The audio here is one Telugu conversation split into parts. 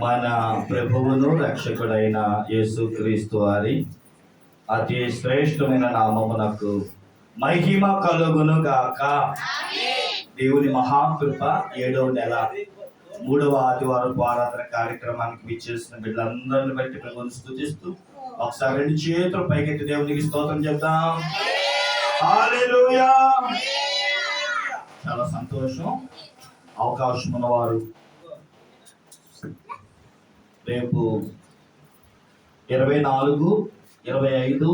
మన ప్రభువును రక్షకుడైన యేసుక్రీస్తు వారి అతి శ్రేష్టమైన నామమునకు మహిమ కలుగును గాక. దేవుని మహాకృప 7వ నెల 3వ ఆదివారం ఆరాధన కార్యక్రమానికి విచ్చేసిన బిడ్డలందరిని బట్టి ప్రభువును స్తుతిస్తూ ఒకసారి 2 చేతులు పైకెత్తి దేవునికి స్తోత్రం చెప్తాం. హల్లెలూయా. చాలా సంతోషం. అవకాశం ఉన్నవారు రేపు 24, 25,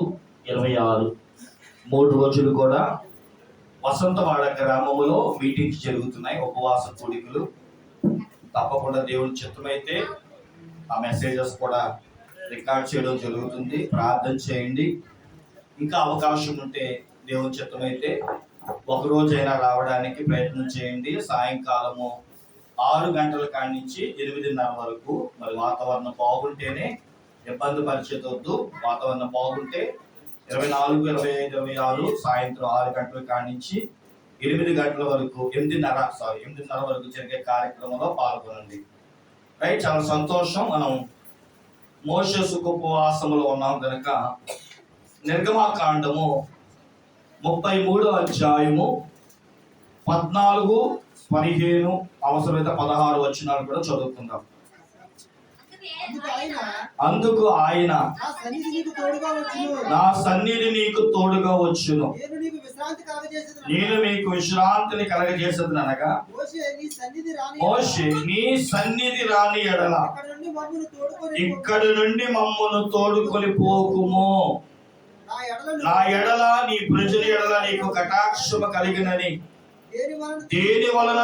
26 3 రోజులు కూడా వసంతవాడ గ్రామములో మీటింగ్స్ జరుగుతున్నాయి. ఉపవాస కూడికలు. తప్పకుండా దేవుని చిత్తమైతే ఆ మెసేజెస్ కూడా రికార్డ్ చేయడం జరుగుతుంది. ప్రార్థన చేయండి. ఇంకా అవకాశం ఉంటే దేవుని చిత్తమైతే ఒక రోజైనా రావడానికి ప్రయత్నం చేయండి. సాయంకాలము 6 గంటల కాడి నుంచి 8:30 వరకు. మరి వాతావరణం బాగుంటేనే, ఇబ్బంది పరిచేదొద్దు. వాతావరణం బాగుంటే 24, 25, 26 సాయంత్రం 6 గంటల కాడి నుంచి 8 గంటల వరకు 8:30 వరకు జరిగే కార్యక్రమంలో పాల్గొనండి. రైట్. చాలా సంతోషం. మనం మోషే సుఖోపవాసములో ఉన్నాం కనుక నిర్గమకాండము 33వ అధ్యాయము 14, 15 అవసరమైతే 16 వచనాలు కూడా చదువుకుందాం. అందుకు ఆయన నా సన్నిధి నీకు తోడుగా వచ్చును, నేను మీకు విశ్రాంతిని కలగజేసేది అనగా మోషే నీ సన్నిధి రాని ఎడల ఇక్కడి నుండి మమ్మను తోడుకొని పోకుము. నా ఎడల నీ ప్రజల ఎడల నీకు కటాక్షము కలిగినని దేని వలన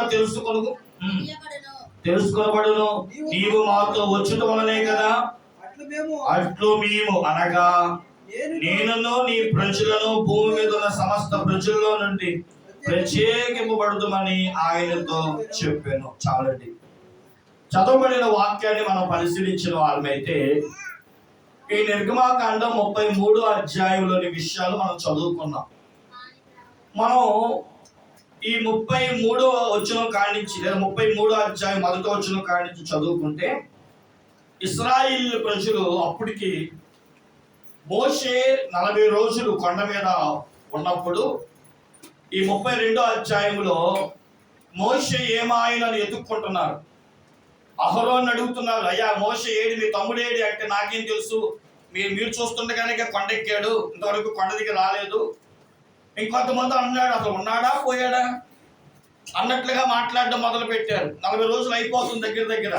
తెలుసుకొనబడును. నీవు మాతో వచ్చుట వలనే కదా. అట్లు మేము అనగా నేనును నీ ప్రజలను భూమి మీద ఉన్న సమస్త ప్రజల్లో నుండి ప్రత్యేకింపబడుతామని ఆయనతో చెప్పాను. చాలండి. చదవబడిన వాక్యాన్ని మనం పరిశీలించిన వాళ్ళమైతే ఈ నిర్గమకాండం 33వ అధ్యాయంలోని విషయాలు మనం చదువుకున్నాం. మనం ఈ 33వ వచనం కాడి నుంచి లేదా 33వ అధ్యాయం 1వ వచనం కాడి నుంచి చదువుకుంటే ఇశ్రాయేలు ప్రజలు అప్పటికి మోషే 40 రోజులు కొండ మీద ఉన్నప్పుడు ఈ 32వ అధ్యాయంలో మోషే ఏమాయనని ఎత్తుక్కుంటున్నారు. అహరోన్ అడుగుతున్నారు, అయ్యా మోషే ఏడి, మీ తమ్ముడు ఏడి అంటే నాకేం తెలుసు, మీరు చూస్తుండగానే కొండెక్కాడు, ఇంతవరకు కొండ దగ్గర రాలేదు. ఇంకొంతమంది అన్నాడు, అసలు ఉన్నాడా పోయాడా అన్నట్లుగా మాట్లాడడం మొదలు పెట్టారు. 40 రోజులు అయిపోతుంది దగ్గర.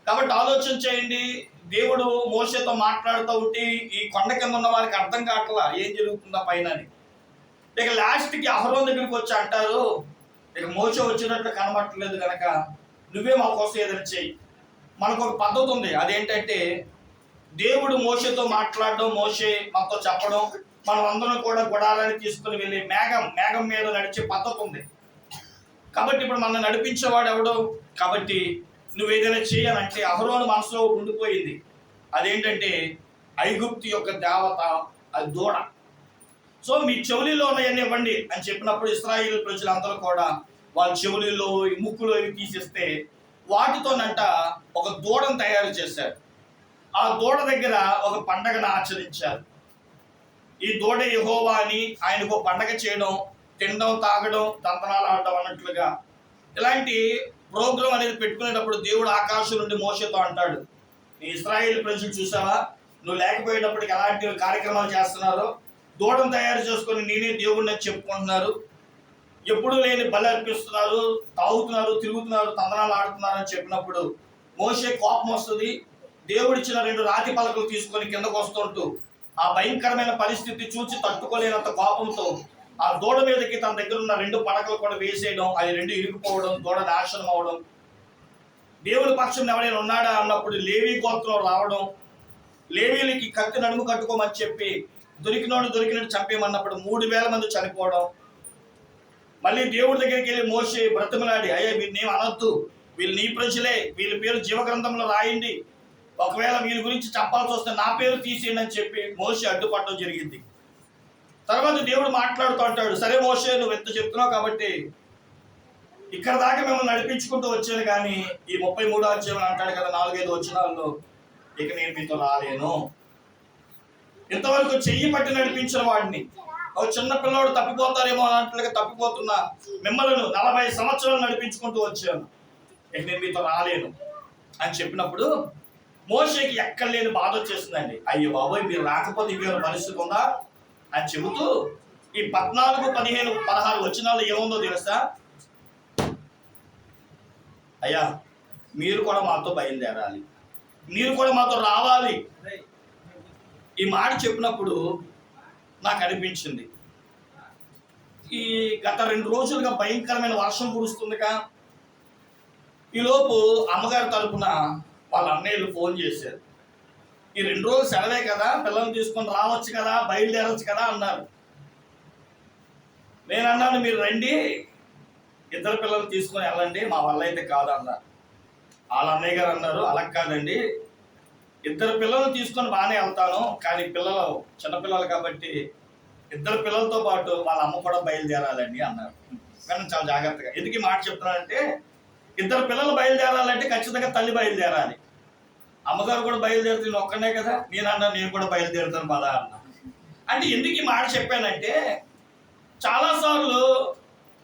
కాబట్టి ఆలోచన చేయండి. దేవుడు మోషేతో మాట్లాడుతూ ఉంటే ఈ కొండ కింద ఉన్న వారికి అర్థం కావట్లా ఏం జరుగుతుందా పైన అని. ఇక లాస్ట్కి అహరోన్ దగ్గరికి వచ్చి అంటారు, ఇక మోషే వచ్చినట్లు కనబట్టలేదు కనుక నువ్వే మా కోసం ఏదైనా చెయ్యి. మనకు ఒక పద్ధతి ఉంది. అదేంటంటే దేవుడు మోషేతో మాట్లాడడం, మోషే మాతో చెప్పడం, మనం అందరం కూడా గుడారాన్ని తీసుకుని వెళ్ళి మేఘం మీద నడిచే పద్ధతి ఉంది. కాబట్టి ఇప్పుడు మనం నడిపించేవాడు ఎవడో. కాబట్టి నువ్వు ఏదైనా చేయాలంటే అహరోను మనసులో ఉండిపోయింది. అదేంటంటే ఐగుప్తు యొక్క దేవత అది దూడ. సో మీ చెవులిలో ఉన్నాయన్నీ ఇవ్వండి అని చెప్పినప్పుడు ఇశ్రాయేలు ప్రజలందరూ కూడా వాళ్ళ చెవులిలో ముక్కులో ఇవి తీసేస్తే వాటితోనంట ఒక దూడను తయారు చేశారు. ఆ దూడ దగ్గర ఒక పండగను ఆచరించారు. ఈ దూడ యెహోవా అని ఆయనకు పండగ చేయడం, తినడం, తాగడం, తంతనాలు ఆడడం అన్నట్లుగా ఇలాంటి ప్రోగ్రాం అనేది పెట్టుకునేటప్పుడు దేవుడు ఆకాశం నుండి మోషేతో అంటాడు, నీ ఇశ్రాయేలు ప్రజలు చూసావా, నువ్వు లేకపోయేటప్పటికి ఎలాంటి కార్యక్రమాలు చేస్తున్నారో, దూడను తయారు చేసుకొని నేనే దేవుడిని అని చెప్పుకుంటున్నారు, ఎప్పుడు లేని బలి అర్పిస్తున్నారు, తాగుతున్నారు, తిరుగుతున్నారు, తందనాలు ఆడుతున్నారు అని చెప్పినప్పుడు మోషే కోపం వస్తుంది. దేవుడిచ్చిన 2 రాతి పలకలు తీసుకొని కిందకు వస్తుంటూ ఆ భయంకరమైన పరిస్థితి చూసి తట్టుకోలేనంత కోపంతో ఆ దూడ మీదకి తన దగ్గర ఉన్న 2 పడకలు కూడా వేసేయడం, అది 2 ఇరుకుపోవడం, దూడ నాశనం అవడం. దేవుడి పక్షం ఎవరైనా ఉన్నాడా అన్నప్పుడు లేవీ గోత్రం రావడం, లేవీలకి కత్తి నడుము కట్టుకోమని చెప్పి దొరికినట్టు చంపేయమన్నప్పుడు 3000 మంది చనిపోవడం. మళ్ళీ దేవుడి దగ్గరికి వెళ్ళి మోషే బ్రతిమలాడి, అయ్యా వీరిని అనొద్దు, వీళ్ళు నీ ప్రజలే, వీళ్ళ పేరు జీవగ్రంథంలో రాయండి, ఒకవేళ వీరి గురించి చెప్పాల్సి వస్తే నా పేరు తీసేయండి అని చెప్పి మోషే అడ్డుపడడం జరిగింది. తర్వాత దేవుడు మాట్లాడుతూ అంటాడు, సరే మోషే నువ్వు ఎంత చెప్తున్నావు కాబట్టి ఇక్కడ దాకా మిమ్మల్ని నడిపించుకుంటూ వచ్చాను, కానీ ఈ 33వ అధ్యాయం అంటాడు కదా 4-5 వచనాల్లో, ఇక నేను మీతో రాలేను. ఇంతవరకు చెయ్యి పట్టి నడిపించిన వాడిని, ఒక చిన్న పిల్లవాడు తప్పిపోతారేమో అన్నట్లుగా తప్పిపోతున్నా మిమ్మల్ని 40 సంవత్సరాలు నడిపించుకుంటూ వచ్చాను, ఇక నేను మీతో రాలేను అని చెప్పినప్పుడు మోషేకి ఎక్కడ లేని బాధ వచ్చేసిందండి. అయ్యో బాబోయ్, మీరు రాకపోతే ఇంకేమైనా పరిస్థితి ఉందా అని చెబుతూ ఈ 14, 15, 16 వచనాలు ఏముందో తెలుసా? అయ్యా, మీరు కూడా మాతో బయలుదేరాలి, మీరు కూడా మాతో రావాలి. ఈ మాట చెప్పినప్పుడు నాకు అనిపించింది, ఈ గత 2 రోజులుగా భయంకరమైన వర్షం కురుస్తుందిగా. ఈలోపు అమ్మగారి తరపున వాళ్ళ అన్నయ్యలు ఫోన్ చేశారు. ఈ 2 రోజులు సెలవే కదా, పిల్లల్ని తీసుకొని రావచ్చు కదా, బయలుదేరవచ్చు కదా అన్నారు. నేను అన్నాను, మీరు రండి, 2 పిల్లలు తీసుకొని వెళ్ళండి, మా వల్ల అయితే కాదు అన్నారు. వాళ్ళ అన్నయ్య గారు అన్నారు, అలా కాదండి, 2 పిల్లలు తీసుకొని బాగానే వెళ్తాను, కానీ పిల్లలు చిన్నపిల్లలు కాబట్టి 2 పిల్లలతో పాటు వాళ్ళ అమ్మ కూడా బయలుదేరాలండి అన్నారు. కానీ చాలా జాగ్రత్తగా, ఎందుకు ఈ మాట చెప్తున్నానంటే, 2 పిల్లలు బయలుదేరాలంటే ఖచ్చితంగా తల్లి బయలుదేరాలి. అమ్మగారు కూడా బయలుదేరుతుంది, నేను ఒక్కనే కదా. నేను అన్నా, నేను కూడా బయలుదేరుతాను పదా అన్నా. అంటే ఎందుకు ఈ మాట చెప్పానంటే,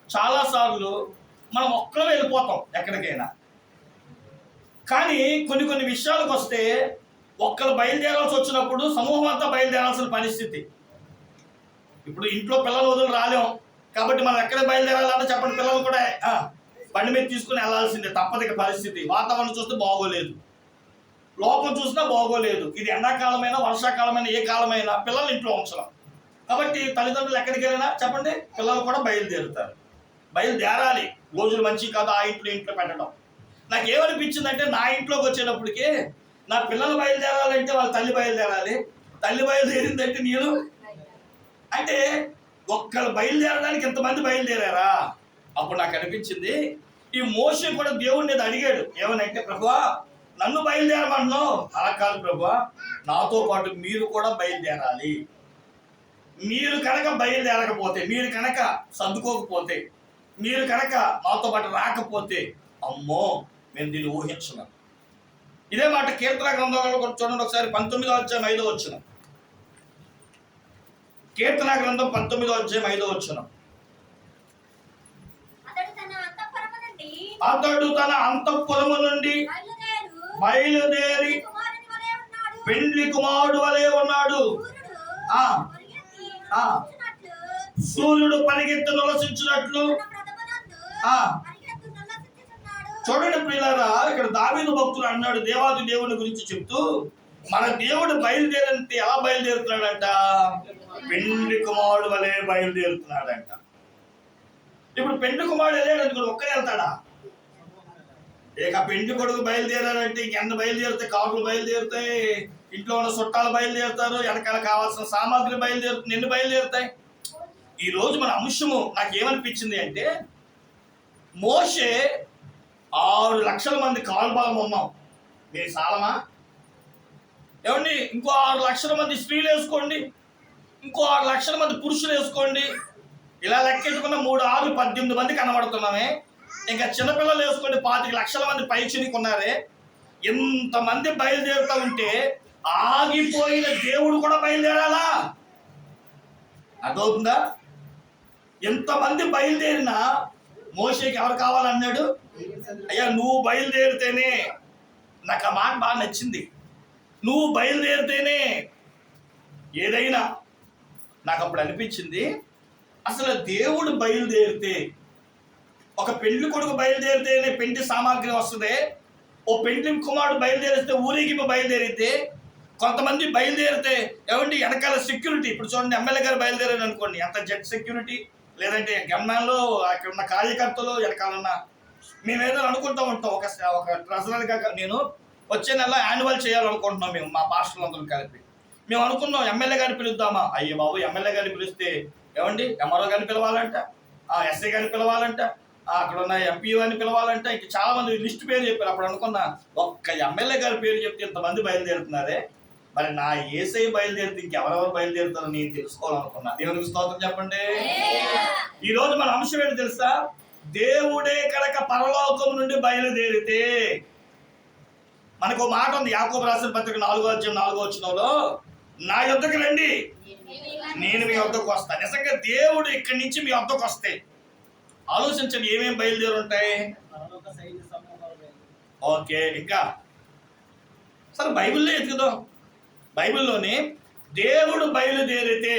చాలాసార్లు మనం ఒక్కరు వెళ్ళిపోతాం ఎక్కడికైనా, కానీ కొన్ని విషయాలకు వస్తే ఒక్కరు బయలుదేరాల్సి వచ్చినప్పుడు సమూహం అంతా బయలుదేరాల్సిన పరిస్థితి. ఇప్పుడు ఇంట్లో పిల్లలు వదిలి రాలేం కాబట్టి మనం ఎక్కడ బయలుదేరాలంటే చెప్పండి, పిల్లలు కూడా బండి మీద తీసుకుని వెళ్ళాల్సిందే, తప్పదిక పరిస్థితి. వాతావరణం చూస్తే బాగోలేదు, లోకం చూసినా బాగోలేదు. ఇది ఎండాకాలమైనా వర్షాకాలమైనా ఏ కాలమైనా పిల్లలు ఇంట్లో ఉంచడం కాబట్టి తల్లిదండ్రులు ఎక్కడికి వెళ్ళినా చెప్పండి, పిల్లలు కూడా బయలుదేరుతారు. బయలుదేరాలి, రోజులు మంచి కాదు ఆ ఇంట్లో పెట్టడం. నాకు ఏమనిపించిందంటే, నా ఇంట్లోకి వచ్చేటప్పటికి నా పిల్లలు బయలుదేరాలంటే వాళ్ళ తల్లి బయలుదేరాలి, తల్లి బయలుదేరిందంటే నేను, అంటే ఒక్కరు బయలుదేరడానికి ఎంతమంది బయలుదేరారా? అప్పుడు నాకు అనిపించింది, ఈ మోషే కూడా దేవుడిని అడిగాడు, ఏమనంటే, ప్రభువా నన్ను బయలుదేరమన్నావు, అలా కాదు ప్రభువా, నాతో పాటు మీరు కూడా బయలుదేరాలి. మీరు కనుక బయలుదేరకపోతే, మీరు కనుక సర్దుకోకపోతే, మీరు కనుక నాతో పాటు రాకపోతే, అమ్మో మేము దీన్ని ఊహించున్నాం. ఇదే మాట కీర్తన గ్రంథంలో చూడండి ఒకసారి, 19వ అధ్యాయం 5వ వచనం. కీర్తన గ్రంథం 19వ అధ్యాయం 5వ వచనం. అతడు తన అంతఃపురము నుండి బయలుదేరి పెండ్లి కుమారుడు వలె ఉన్నాడు. సూర్యుడు పరిగెత్తు నివసించినట్లు. చూడండి ప్రియులారా, ఇక్కడ దావీదు భక్తుడు అన్నాడు, దేవాది దేవుని గురించి చెప్తూ, మన దేవుడు బయలుదేరంటే ఎలా బయలుదేరుతున్నాడంట? పెండ్లి కుమారుడు వలె బయలుదేరుతున్నాడంట. ఇప్పుడు పెండ్లి కుమారుడు వెళ్ళాడు అనుకో, ఒక్కడే వెళ్తాడా? ఇక పెండ్లి కొడుకు బయలుదేరాడంటే ఇంకెంత బయలుదేరుతాయి, కాకులు బయలుదేరుతాయి, ఇంట్లో ఉన్న చుట్టాలు బయలుదేరుతారు, వెనకాల కావాల్సిన సామాగ్రి బయలుదేరుతుంది, ఎన్ని బయలుదేరుతాయి. ఈ రోజు మన అంశము నాకు ఏమనిపించింది అంటే, మోషే 6 లక్షల మంది కాల్బలం ఉన్నాం, మీరు సాలమా? ఏమండి, ఇంకో 6 లక్షల మంది స్త్రీలు వేసుకోండి, ఇంకో 6 లక్షల మంది పురుషులు వేసుకోండి, ఇలా లెక్కెట్టుకున్న 3 6 18 మంది కనబడుతున్నామే. ఇంకా చిన్నపిల్లలు వేసుకోండి, 25 లక్షల మంది పైచినికి ఉన్నారే. ఎంతమంది బయలుదేరుతా ఉంటే ఆగిపోయిన దేవుడు కూడా బయలుదేరాలా? అదవుతుందా? ఎంతమంది బయలుదేరినా మోషేకి ఎవరు కావాలన్నాడు? అయ్యా నువ్వు బయలుదేరితేనే, నాకు ఆ మాట బాగా నచ్చింది, నువ్వు బయలుదేరితేనే ఏదైనా. నాకు అప్పుడు అనిపించింది, అసలు దేవుడు బయలుదేరితే, ఒక పెండ్లి కొడుకు బయలుదేరితేనే పెండ్లి సామాగ్రి వస్తుంది, ఓ పెండ్లి కుమారుడు బయలుదేరిస్తే ఊరేగింపు బయలుదేరితే, కొంతమంది బయలుదేరితే ఏమంటే వెనకాల సెక్యూరిటీ. ఇప్పుడు చూడండి, ఎమ్మెల్యే గారు బయలుదేరారు అనుకోండి, ఎంత జెట్ సెక్యూరిటీ, లేదంటే గన్మ్యాన్లో అక్కడ ఉన్న కార్యకర్తలు వెనకాల ఉన్న. మేము ఏదో అనుకుంటూ ఉంటాం, ఒక ట్రెజరర్గా నేను వచ్చే నెల యాన్యువల్ చేయాలనుకుంటున్నాం మేము, మా పాస్టర్లందరూ కలిపి. మేము అనుకున్నాం ఎమ్మెల్యే గారిని పిలుద్దామా. అయ్యో బాబు, ఎమ్మెల్యే గారిని పిలిస్తే ఏమండి ఎంఆర్ఓ గారిని పిలవాలంట, ఎస్ఐ గారిని పిలవాలంట, అక్కడ ఉన్న ఎంపీ అని పిలవాలంట, ఇంక చాలా మంది లిస్ట్ పేరు చెప్పారు. అప్పుడు అనుకున్నా, ఒక్క ఎమ్మెల్యే గారి పేరు చెప్తే ఇంతమంది బయలుదేరుతున్నారే, మరి నా యేసయ్య బయలుదేరితే ఇంకెవరెవరు బయలుదేరుతారో నేను తెలుసుకోవాలనుకున్నా. దేవునికి స్తోత్రం చెప్పండి. ఈ రోజు మన అంశం ఏంటి తెలుసా? దేవుడే కనుక పరలోకం నుండి బయలుదేరితే, మనకు మాట ఉంది యాకోబు రాసిన పత్రిక 4:4 నా యొద్దకు రండి నేను మీ వద్దకు వస్తాను. నిజంగా దేవుడు ఇక్కడి నుంచి మీ వద్దకు వస్తే ఆలోచించండి ఏమేమి బయలుదేరి ఉంటాయి. ఓకే, ఇంకా సరే బైబిల్లో ఎత్తుకుదాం. బైబిల్లోనే దేవుడు బయలుదేరితే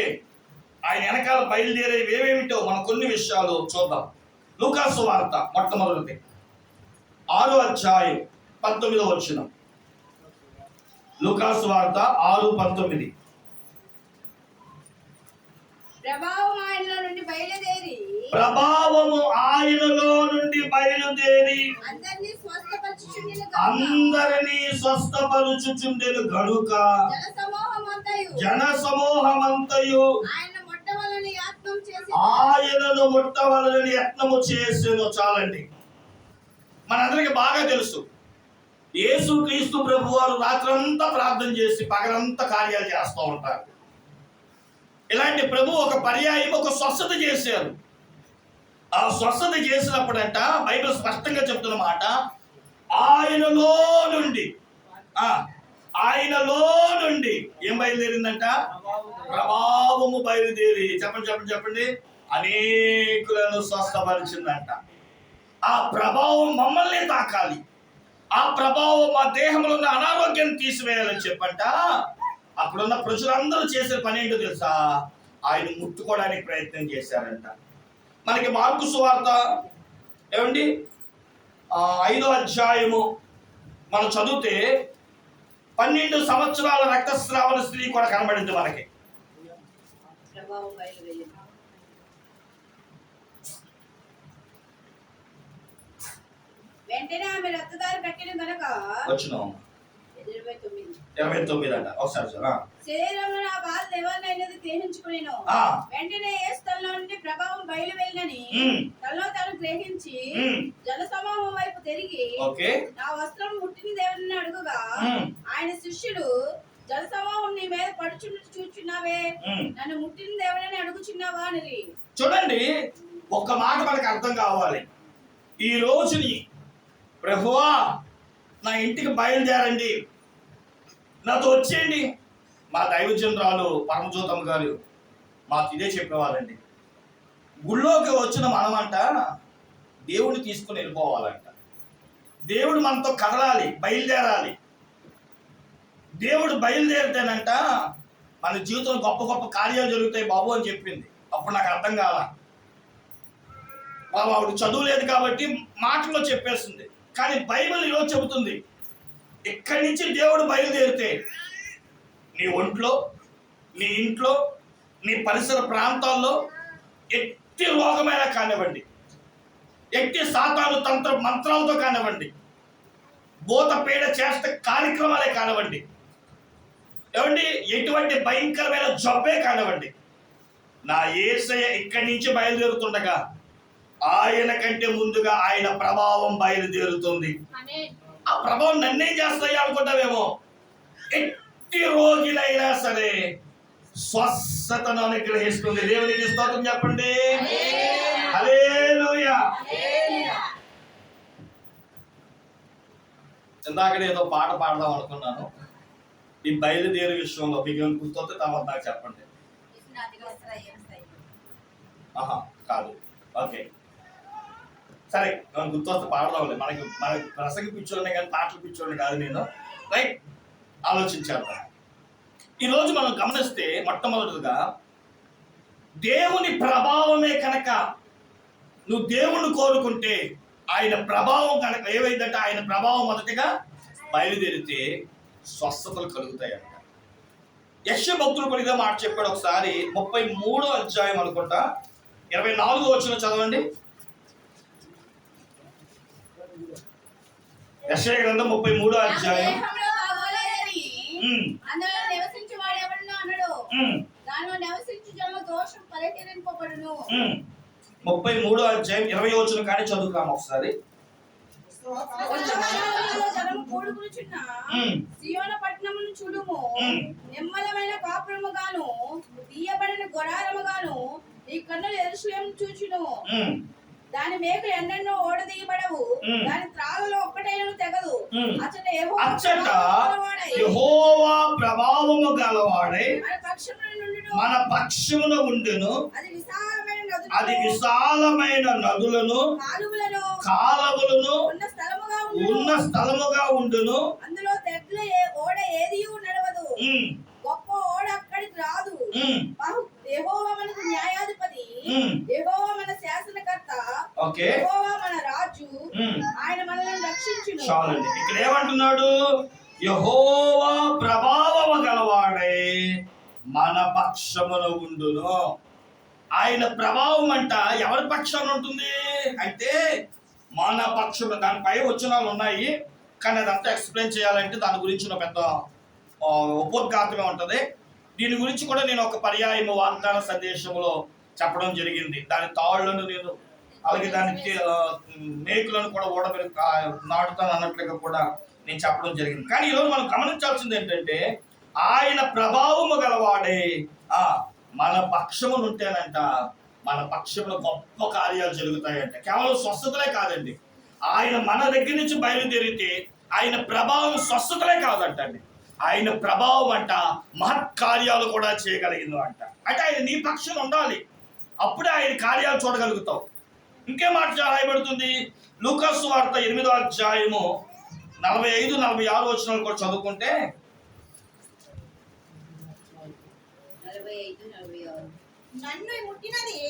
ఆయన వెనకాల బయలుదేరేవి ఏమేమిటో మనం కొన్ని విషయాలు చూద్దాం. లూకాసు వార్త మొట్టమొదటిది 6:19. లూకాసు వార్త 6:19. ప్రభావము ఆయనలో నుండి బయలుదేరి అందరినీ స్వస్థపరచుచుండెను గనుక జన సమూహమంతయు ఆయనను ముట్టవలనని యత్నము చేసెను. చాలండి, మనందరికి బాగా తెలుసు యేసు క్రీస్తు ప్రభువారు రాత్రంతా ప్రార్థన చేసి పగలంతా కార్యాలు చేస్తూ ఉంటారు. ఇలాంటి ప్రభు ఒక పర్యాయం ఒక స్వస్థత చేశారు. ఆ స్వస్థత చేసినప్పుడంట బైబిల్ స్పష్టంగా చెప్తున్న మాట, ఆయనలో నుండి ఏం బయలుదేరిందంట? ప్రభావము బయలుదేరి చెప్పండి అనేకులను స్వస్థపరిచిందంట. ఆ ప్రభావం మమ్మల్ని తాకాలి, ఆ ప్రభావం మా దేహంలో ఉన్న అనారోగ్యాన్ని తీసివేయాలని చెప్పంట. అక్కడున్న ప్రజలందరూ చేసే పని ఏంటో తెలుసా? ఆయన ముట్టుకోవడానికి ప్రయత్నం చేశారంట. మనకి మార్కు సువార్త 5వ అధ్యాయము మనం చదివితే 12 సంవత్సరాల రక్తస్రావణ స్త్రీ కూడా కనబడింది మనకి. వెంటనే ఆమె రక్తదారి కట్టిన గనక వచ్చినాం 29 అంట. ఒకసారి శరీరంలో నా బాధలు ఎవరినైనది గ్రహించుకునేను. వెంటనే యేసు తనలో నుండి ప్రభావం బయలు వెళ్ళని తనలో తాను గ్రహించి జన సమూహం వైపు తిరిగి నా వస్త్రం ముట్టిన దేవుడిని అడుగుగా ఆయన శిష్యుడు జన సమూహం నీ మీద చూచున్నావే, నన్ను ముట్టిన దేవుడిని అడుగుచున్నావా అని. చూడండి, ఒక్క మాట మనకు అర్థం కావాలి. ఈ రోజుని ప్రభువా నా ఇంటికి బయలుదేరండి, నాతో వచ్చేయండి. మా దైవజనురాలు పరమజ్యోతమ్మ గారు మాకు ఇదే చెప్పేవాళ్ళండి. గుళ్ళోకి వచ్చిన మనమంట దేవుడిని తీసుకుని వెళ్ళిపోవాలంట. దేవుడు మనతో కదలాలి, బయలుదేరాలి. దేవుడు బయలుదేరితేనంట మన జీవితంలో గొప్ప గొప్ప కార్యాలు జరుగుతాయి బాబు అని చెప్పింది. అప్పుడు నాకు అర్థం కాల. ఆవిడ చదువు లేదు కాబట్టి మాటల్లో చెప్పేస్తుంది. కానీ బైబిల్ ఈరోజు చెబుతుంది, ఇక్కడి నుంచి దేవుడు బయలుదేరితే నీ ఒంట్లో, నీ ఇంట్లో, నీ పరిసర ప్రాంతాల్లో ఎట్టి రోగమైనా కానివ్వండి, ఎట్టి సాతాను తంత్ర మంత్రాలతో కానివ్వండి, భూత పీడ చేష్ట కార్యక్రమాలే కానివ్వండి, ఎటువంటి భయంకరమైన జబ్బే కానివ్వండి, నా యేసయ్య ఇక్కడి నుంచి బయలుదేరుతుండగా ఆయన కంటే ముందుగా ఆయన ప్రభావం బయలుదేరుతుంది. ఆ ప్రభావం నన్నేం చేస్తాయి అనుకుంటావేమో. ఎట్టి రోగిలైనా సరే స్వస్థతను అనుగ్రహిస్తుంది. దేవునికి స్తోత్రం చెప్పండి. హల్లెలూయా. ఇందాకనే ఏదో పాట పాడదాం అనుకున్నాను. ఈ బయలుదేరు విషయంలో మీకు గుర్తొస్తే తర్వాత నాకు చెప్పండి. కాదు, ఓకే సరే, మనం గుర్తొస్తే పాడదాంలే. మనకి ప్రసంగి పిచ్చోళ్ళనే కానీ పాటలు పిచ్చోళ్ళని కాదు నేను. రైట్, ఆలోచించేద్దాం. ఈరోజు మనం గమనిస్తే మొట్టమొదటిగా దేవుని ప్రభావమే కనుక నువ్వు దేవుణ్ణి కోరుకుంటే ఆయన ప్రభావం కనుక ఏవైందంటే ఆయన ప్రభావం మొదటిగా బయలుదేరితే స్వస్థతలు కలుగుతాయంట. యెషయా భక్తుడు కూడా ఇదే మాట చెప్పాడు. ఒకసారి 33వ అధ్యాయం అనుకుంటా 24వ వచనం చదవండి. యెషయా గ్రంథం 33వ అధ్యాయం. 33వ అధ్యాయం 20వ వచనం కానీ చదువుతాం ఒకసారి. సియోను పట్టణమును చూడుము, నిమ్మలమైన కాపురముగాను తీయబడిన గుడారముగాను నీ కన్నులు యెరూషలేమును చూచును. దాని మేకులు ఎన్నెన్నో ఓడదీయబడవు, దాని త్రాళ్ళలో ఒక్కటైనను తెగదు. అచ్చట యెహోవా ప్రభావము గలవాడై మన పక్షమున ఉండును. అది విశాలమైన నదులను కాలువలను ఉన్న స్థలముగా ఉండును. అందులో తెడ్ల ఓడ ఏదియు నడవదు, గొప్ప ఓడ అక్కడికి రాదు. యెహోవా మనకు న్యాయాధిపతి, యెహోవా మన శాసనకర్త, యెహోవా మన రాజు, ఆయన మనల్ని రక్షించును. చాలండి. ఇక్కడ ఏమంటున్నాడు? యెహోవా ప్రభావము గలవాడై మన పక్షమున ఉండును. ఆయన ప్రభావం అంట ఎవరి పక్షాన ఉంటుంది అంటే మన పక్షులు. దానిపై వచనాలు ఉన్నాయి, కానీ అదంతా ఎక్స్ప్లెయిన్ చేయాలంటే దాని గురించి పెద్ద ఉపోద్ఘాతమే ఉంటుంది. దీని గురించి కూడా నేను ఒక పర్యాయం వాగ్దాన సందేశంలో చెప్పడం జరిగింది. దాని తాళ్లను నేను అలాగే దాని మేకులను కూడా ఓడబెరి నాటుతాను అన్నట్లుగా కూడా నేను చెప్పడం జరిగింది. కానీ ఈరోజు మనం గమనించాల్సింది ఏంటంటే ఆయన ప్రభావము గలవాడే మన పక్షమును ఉంటేనంట మన పక్షంలో గొప్ప కార్యాలు జరుగుతాయంట. కేవలం స్వస్థతలే కాదండి, ఆయన మన దగ్గర నుంచి బయలుదేరితే ఆయన ప్రభావం స్వస్థతలే కాదంటండి, ఆయన ప్రభావం అంట మహత్కార్యాలు కూడా చేయగలిగింది అంట. అంటే ఆయన నీ పక్షం ఉండాలి, అప్పుడే ఆయన కార్యాలు చూడగలుగుతావు. ఇంకే మాట రాయబడుతుంది లూకా సువార్త 8వ అధ్యాయము 45-46 వచనాలు కూడా చదువుకుంటే, 45-46 నన్ను ముట్టినది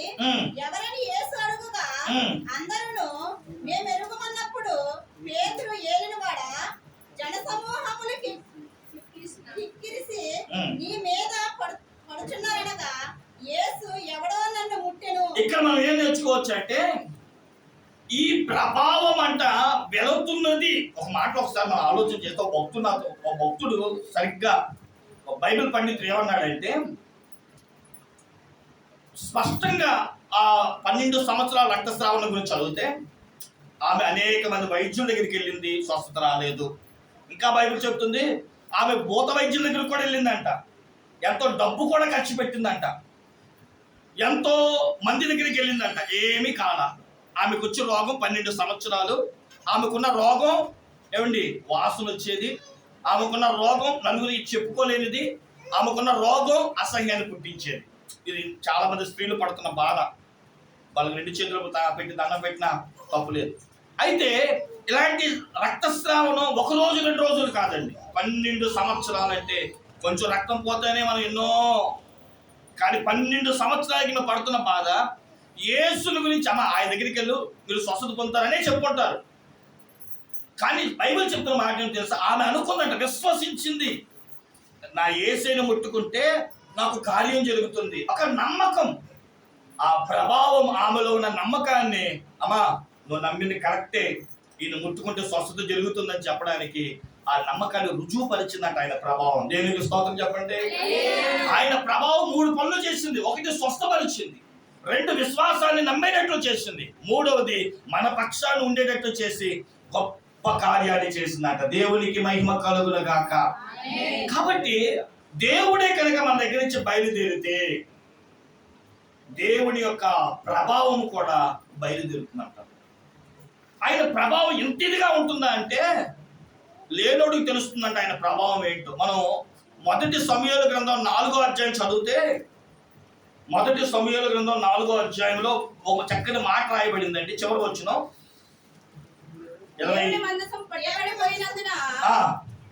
ఎవరని యేసు అడుగుగా అందరూ మేము ఎరుగమన్నప్పుడు పేతురు ఏలినవాడా జనసమూహములు కిక్కిరిసి నీ మీద పడుచున్నారనగా యేసు ఎవడో నన్ను ముట్టెను. ఇక్కడ మనం ఏం నేర్చుకోవచ్చు అంటే ఈ ప్రభావం అంట వెళుతున్నది. ఒక మాట ఒకసారి మనం ఆలోచన చేస్తే ఒక భక్తుడు సరిగ్గా బైబిల్ పండితుడు ఏమన్నాడంటే స్పష్టంగా ఆ 12 సంవత్సరాల రక్తస్రావణ గురించి చదివితే ఆమె అనేక మంది వైద్యుల దగ్గరికి వెళ్ళింది, స్వస్థత రాలేదు. ఇంకా బైబిల్ చెప్తుంది ఆమె భూత వైద్యుల దగ్గరికి కూడా వెళ్ళిందంట, ఎంతో డబ్బు కూడా ఖర్చు పెట్టిందంట, ఎంతో మంది దగ్గరికి వెళ్ళిందంట, ఏమీ కాల. ఆమెకు వచ్చే రోగం 12 సంవత్సరాలు. ఆమెకున్న రోగం ఏమండి వాసన వచ్చేది, ఆమెకున్న రోగం నలుగురికి చెప్పుకోలేనిది, ఆమెకున్న రోగం అసహ్యాన్ని పుట్టించేది. ఇది చాలా మంది స్త్రీలు పడుతున్న బాధ. వాళ్ళకి 2 చేతులు పెట్టి దండం పెట్టినా తప్పులేదు. అయితే ఇలాంటి రక్తస్రావణం 1 రోజు 2 రోజులు కాదండి, 12 సంవత్సరాలు. అంటే కొంచెం రక్తం పోతేనే మనం ఎన్నో, కానీ 12 సంవత్సరాలకి మేము పడుతున్న బాధ. యేసుని గురించి ఆయన దగ్గరికి వెళ్ళు మీరు స్వస్థత పొందుతారనే చెప్పుకుంటారు, కానీ బైబిల్ చెప్తున్న మాట ఏం తెలుసా? ఆమె అనుకుందంట, విశ్వసించింది, నా యేసుని ముట్టుకుంటే నాకు కార్యం జరుగుతుంది. ఒక నమ్మకం, ఆ ప్రభావం ఆమెలో ఉన్న నమ్మకాన్ని, అమ్మా నువ్వు నమ్మింది కరెక్టే, ఈయన ముట్టుకుంటే స్వస్థత జరుగుతుందని చెప్పడానికి ఆ నమ్మకాన్ని రుజువు పరిచిందంట ఆయన ప్రభావం. దేవునికి స్తోత్రం చెప్పండి. ఆయన ప్రభావం 3 పనులు చేసింది. 1 స్వస్థపరిచింది, 2 విశ్వాసాన్ని నమ్మేటట్లు చేసింది, 3వది మన పక్షాన్ని ఉండేటట్లు చేసి గొప్ప కార్యాన్ని చేసిందంట. దేవునికి మహిమ కలుగును గాక. కాబట్టి దేవుడే కనుక మన దగ్గర నుంచి బయలుదేరితే దేవుని యొక్క ప్రభావం కూడా బయలుదేరుతుందంట. ఆయన ప్రభావం ఇంటిదిగా ఉంటుందా అంటే లేనోడికి తెలుస్తుందంట ఆయన ప్రభావం ఏంటో. మనం 1 సమూయేలు గ్రంథం 4వ అధ్యాయం చదివితే 1 సమూయేలు గ్రంథం 4వ అధ్యాయంలో ఒక చక్కని మాట రాయబడిందండి. చివరికి వచ్చిన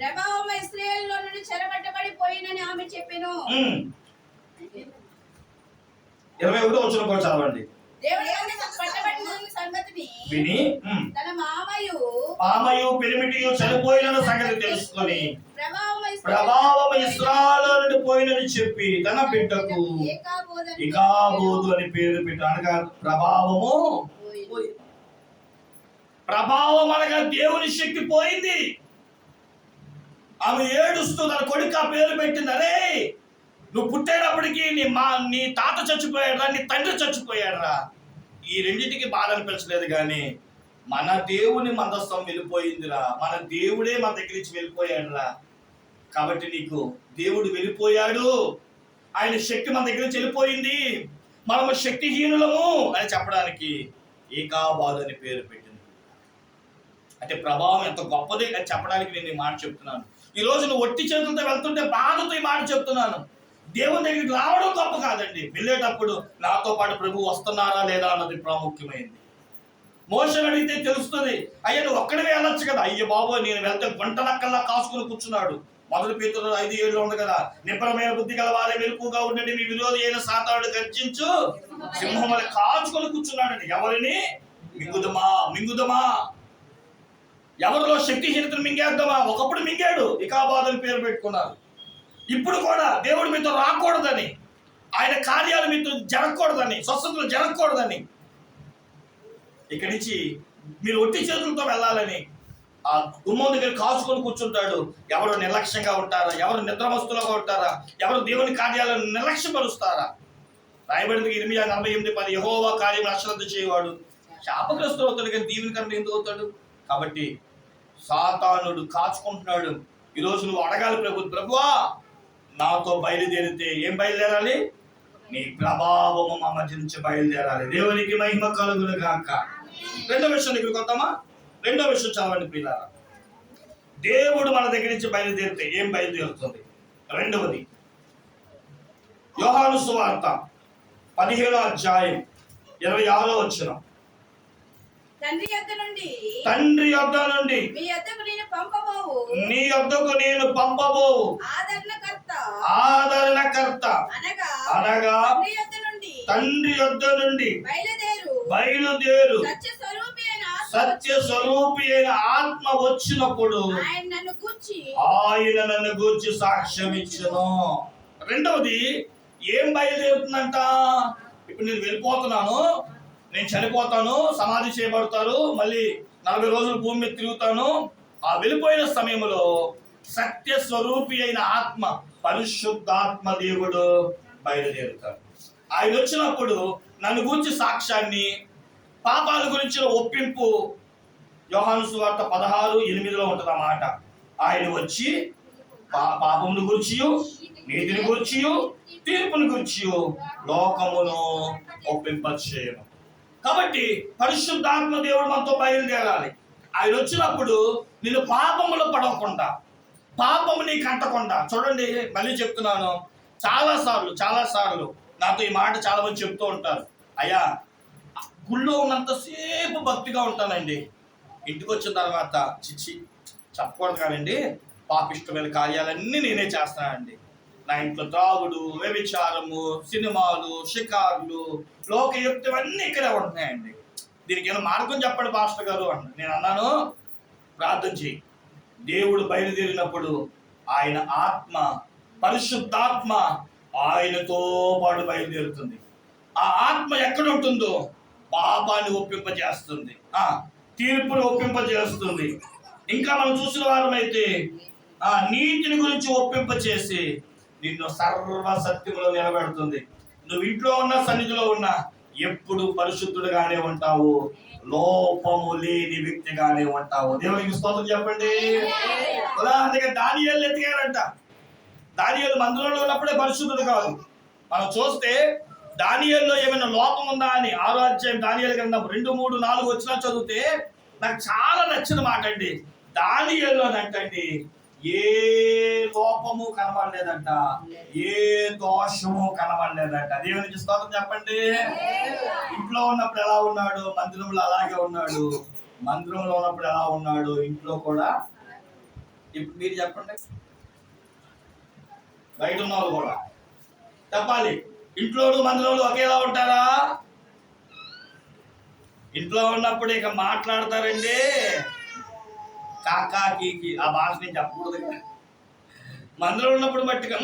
ప్రభావం ఇశ్రాయేలులో నుండి చెరపట్టబడిపోయినని ఆమె చెప్పెను. 21వ వచనం కూడా చదవండి. విని తన మామయు పెనిమిటియు చనిపోయిన సంగతి తెలుసుకొని ప్రభావం ఇశ్రాయేలు నుండి పోయినని చెప్పి తన బిడ్డకు ఇకాబోదు అని పేరు పెట్టు. అనగా ప్రభావం అనగా దేవుని శక్తి పోయింది. ఆమె ఏడుస్తూ తన కొడుకు ఆ పేరు పెట్టింది. అరే నువ్వు పుట్టేటప్పటికి నీ తాత చచ్చిపోయాడరా, నీ తండ్రి చచ్చిపోయాడరా, ఈ రెండింటికి బాధ అనిపించలేదు, కానీ మన దేవుని మందస్థం వెళ్ళిపోయిందిరా, మన దేవుడే మన దగ్గర నుంచి వెళ్ళిపోయాడురా. కాబట్టి నీకు దేవుడు వెళ్ళిపోయాడు, ఆయన శక్తి మన దగ్గర నుంచి వెళ్ళిపోయింది, మనము శక్తిహీనులము అని చెప్పడానికి ఏకాబాదు అని పేరు పెట్టింది. అంటే ప్రభావం ఎంత గొప్పది అని చెప్పడానికి నేను ఈ మాట చెప్తున్నాను. ఈ రోజు నువ్వు ఒట్టి చేతులతో వెళ్తుంటే బాధతో ఈ మాట చెప్తున్నాను. దేవుని దగ్గరికి రావడం గొప్ప కాదండి, వెళ్ళేటప్పుడు నాతో పాటు ప్రభు వస్తున్నారా లేదా అన్నది ప్రాముఖ్యమైంది. మోషేని అడిగితే తెలుస్తుంది, అయ్యా నువ్వు ఒక్కడివే వెళ్ళొచ్చు కదా. అయ్య బాబు నేను వెళ్తే గంటలకల్లా కాసుకుని కూర్చున్నాడు. మొదటి పేతురు 5:7 ఉంది కదా, నిబ్బరమైన బుద్ధి గల వారే మెలకువగా ఉండండి, మీ విరోధి అయిన సాతానుడు గర్జించు సింహములు కాచుకొని కూర్చున్నాడండి. ఎవరిని? మింగుదమా. ఎవరిలో శక్తిహీనతను మింగేద్దామా? ఒకప్పుడు మింగాడు, ఇకాబాదు అని పేరు పెట్టుకున్నారు. ఇప్పుడు కూడా దేవుడు మీతో రాకూడదని, ఆయన కార్యాలు మీతో జరగకూడదని, స్వస్థతలు జరగకూడదని, ఇక్కడి నుంచి మీరు ఒట్టి చేతులతో వెళ్ళాలని ఆ గుమ్మం దగ్గర కాచుకొని కూర్చుంటాడు. ఎవరు నిర్లక్ష్యంగా ఉంటారా? ఎవరు నిద్రమస్తులుగా ఉంటారా? ఎవరు దేవుని కార్యాలను నిర్లక్ష్యపరుస్తారా? రాయబడింది ఇర్మియా 48:10, యెహోవా కార్యం అశ్రద్ధ చేయవాడు శాపగ్రస్తుడు అవుతాడు కానీ దీవెనకరుడు ఎందుకు అవుతాడు? కాబట్టి సాతానుడు కాచుకుంటున్నాడు. ఈరోజు నువ్వు అడగాలి, ప్రభువా నాతో బయలుదేరితే ఏం బయలుదేరాలి? నీ ప్రభావము మా మధ్య నుంచి బయలుదేరాలి. దేవునికి మహిమ కలుగును గాక. రెండో విషయం దగ్గరికి వద్దామా? రెండో విషయం చదవండి ప్రియులారా. దేవుడు మన దగ్గర నుంచి బయలుదేరితే ఏం బయలుదేరుతుంది? రెండవది యోహాను సువార్త 17:26 తండ్రి యొద్ద నుండి నీ యొద్దకు నేను పంపబోవు ఆదరణకర్త అనగా తండ్రి యొద్ద నుండి బయలుదేరు సత్య స్వరూపి అయిన ఆత్మ వచ్చినప్పుడు ఆయన నన్ను గూర్చి సాక్ష్యం ఇచ్చును. రెండవది ఏం బయలుదేరుతుందంట? ఇప్పుడు నేను వెళ్ళిపోతున్నాను, నేను చనిపోతాను, సమాధి చేయబడతారు, మళ్ళీ 40 రోజులు భూమి మీద తిరుగుతాను. ఆ వెళ్ళిపోయిన సమయంలో సత్య స్వరూపి అయిన ఆత్మ, పరిశుద్ధాత్మ దేవుడు బయలుదేరుతాడు. ఆయన వచ్చినప్పుడు నన్ను గురించి సాక్ష్యాన్ని, పాపాల గురించిన ఒప్పింపు, యోహాను సువార్త 16:8 ఉంటుంది ఆ మాట. ఆయన వచ్చి పాపమును గురించి, నీతిని గురించి, తీర్పుని గురించి లోకమును ఒప్పింపచేయను. కాబట్టి పరిశుద్ధాత్మ దేవుడు మనతో బయలుదేరాలి. ఆయన వచ్చినప్పుడు నిన్ను పాపములో పడవకుండా, పాపము నీకు అంటకుండా. చూడండి, మళ్ళీ చెప్తున్నాను, చాలా సార్లు నాతో ఈ మాట చాలా మంది చెప్తూ ఉంటారు, అయ్యా గుళ్ళో ఉన్నంతసేపు భక్తిగా ఉంటానండి, ఇంటికి వచ్చిన తర్వాత చిచ్చి చెప్పకూడదు కానండి, పాపిష్టమైన కార్యాలన్నీ నేనే చేస్తానండి. నా ఇంట్లో త్రాగుడు, వ్యభిచారము, సినిమాలు, షికార్లు, లోకయుక్తం అన్నీ ఇక్కడే ఉంటున్నాయండి. దీనికి ఏమైనా మార్గం చెప్పండి పాస్టర్ గారు అన్న. నేను అన్నాను, ప్రార్థన చేయి. దేవుడు బయలుదేరినప్పుడు ఆయన ఆత్మ, పరిశుద్ధాత్మ ఆయనతో పాటు బయలుదేరుతుంది. ఆ ఆత్మ ఎక్కడ ఉంటుందో పాపాన్ని ఒప్పింపజేస్తుంది, తీర్పును ఒప్పింపజేస్తుంది. ఇంకా మనం చూసిన వారమైతే ఆ నీతిని గురించి ఒప్పింపచేసి నిన్ను సర్వసత్యంలో నిలబెడుతుంది. నువ్వు ఇంట్లో ఉన్న సన్నిధిలో ఉన్నా ఎప్పుడు పరిశుద్ధుడుగానే ఉంటావు, లోపము లేని వ్యక్తిగానే ఉంటావు. దేవునికి స్తోత్రం చెప్పండి. ఉదాహరణగా దానియేలు ఎతికారంట. దానియేలు మందిరంలో ఉన్నప్పుడే పరిశుద్ధుడు కాదు. మనం చూస్తే దానియేలులో ఏమైనా లోపం ఉందా అని 6వ అధ్యాయం దానియేలు గ్రంథం 2, 3, 4 వచ్చినా చదివితే నాకు చాలా నచ్చిన మాట అండి. దానియేలు అని అంటండి, ఏ లోపము కనబడలేదంట, ఏ దోషము కనబడలేదంట. దేవునికి స్తోత్రం చెప్పండి. ఇంట్లో ఉన్నప్పుడు ఎలా ఉన్నాడు, మందిరంలో అలాగే ఉన్నాడు. మందిరంలో ఉన్నప్పుడు ఎలా ఉన్నాడు, ఇంట్లో కూడా. ఇప్పుడు మీరు చెప్పండి, బయట ఉన్నవాళ్ళు కూడా చెప్పాలి. ఇంట్లో మందిరంలో ఒకేలా ఉంటారా? ఇంట్లో ఉన్నప్పుడు ఇక మాట్లాడతారండి, కాకాకి ఆ భాష నేను చెప్పకూడదు. మందిరం ఉన్నప్పుడు మట్టిగా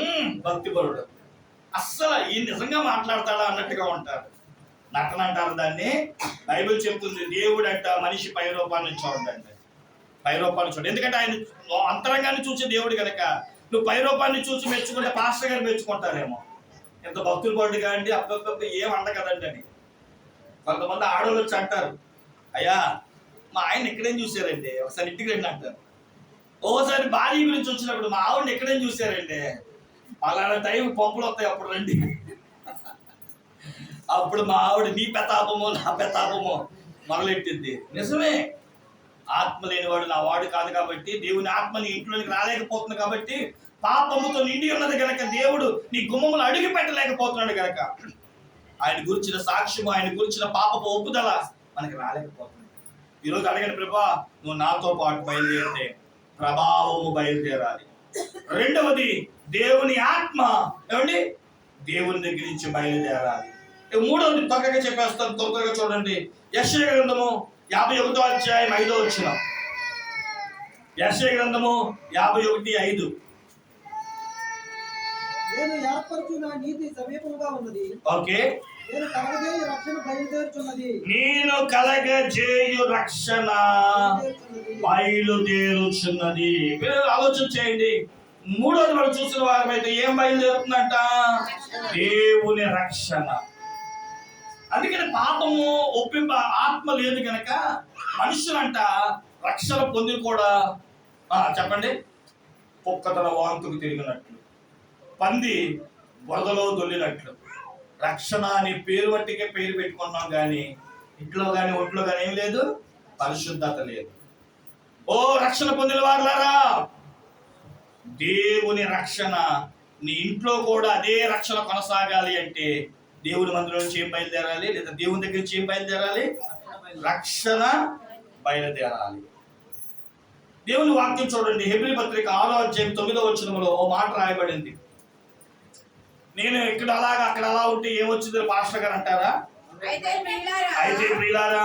భక్తిపరుడు, అస్సలు ఈ నిజంగా మాట్లాడతాడా అన్నట్టుగా ఉంటారు. నటన అంటారు దాన్ని. బైబిల్ చెప్తుంది, దేవుడు అంట మనిషి పైరూపాన్ని చూడండి, పైరూపాన్ని చూడండి. ఎందుకంటే ఆయన అంతరంగాన్ని చూసే దేవుడు కనుక నువ్వు పైరూపాన్ని చూసి మెచ్చుకుంటే పాస్టర్ గారు మెచ్చుకుంటారేమో, ఎంత భక్తులు పడుగా అండి, అప్పుడప్పుడు ఏం అంట కదండి అని. కొంతమంది ఆడవాళ్ళు వచ్చి అంటారు, అయ్యా మా ఆయన ఎక్కడేం చూసారండి, ఒకసారి ఇంటికి రండి అంటారు. ఓసారి భార్య గురించి వచ్చినప్పుడు మా ఆవిడని ఎక్కడేం చూసారండి, అలాంటి టైం పంపులు వస్తాయి, అప్పుడు రండి. అప్పుడు మా ఆవిడ నీ పెతాపమో నా పెతాపమో మొదలెట్టింది. నిజమే, ఆత్మ లేనివాడు నా వాడు కాదు కాబట్టి, దేవుని ఆత్మ నీ ఇంట్లోనికి రాలేకపోతుంది కాబట్టి, పాపముతో నిండి ఉన్నది గనక దేవుడు నీ గుమ్మములు అడుగు పెట్టలేకపోతున్నాడు గనక ఆయన గురించిన సాక్ష్యము, ఆయన గురించిన పాపపు ఒప్పుదల మనకి రాలేకపోతుంది. ఈరోజు అడగండి, ప్రభా నువ్వు నాతో పాటు బయలుదేరితే ప్రభావము బయలుదేరాలి. రెండవది దేవుని ఆత్మ ఏమండి దేవుని దగ్గర నుంచి బయలుదేరాలి. మూడవది త్వరగా చెప్పేస్తాను, తొందరగా చూడండి. యెషయా గ్రంథము 51వ అధ్యాయం 5వ వచనం. యెషయా గ్రంథము 51:5. నేను ఏర్పరచున నీతి సమీపముగా ఉన్నది. ఓకే. నేను కలగజేయు రక్షణ బయలుదేరుచున్నది. నేను కలగజేయు రక్షణ బయలుదేరుచున్నది. ఆలోచన చేయండి. మూడోది మనం చూసిన వారమైతే ఏం బయలుదేరుతుందంట? దేవుని రక్షణ. అందుకని పాపము ఒప్పింప ఆత్మ లేదు కనుక మనుషులంట రక్షణ పొంది కూడా చెప్పండి, కుక్క తన వాంతుకు తిరిగినట్లు, పంది వరదలో దొల్లినట్లు. రక్షణ అనే పేరు బట్టికే పేరు పెట్టుకున్నాం కానీ ఇంట్లో కానీ ఒంట్లో కానీ ఏం లేదు, పరిశుద్ధత లేదు. ఓ రక్షణ పొందిన వారులారా, దేవుని రక్షణ నీ ఇంట్లో కూడా అదే రక్షణ కొనసాగాలి అంటే దేవుని మందిరం నుంచి ఏం బయలుదేరాలి, లేదా దేవుని దగ్గర నుంచి ఏం బయలుదేరాలి? రక్షణ బయలుదేరాలి. దేవుని వాక్యం చూడండి, హెబ్రీ పత్రిక 6వ అధ్యాయం 9వ వచనంలో ఓ మాట రాయబడింది. నేను ఇక్కడ అలాగా అక్కడ అలా ఉంటే ఏమొచ్చింది పాస్టర్ గారు అంటారా? అయితే ప్రియులారా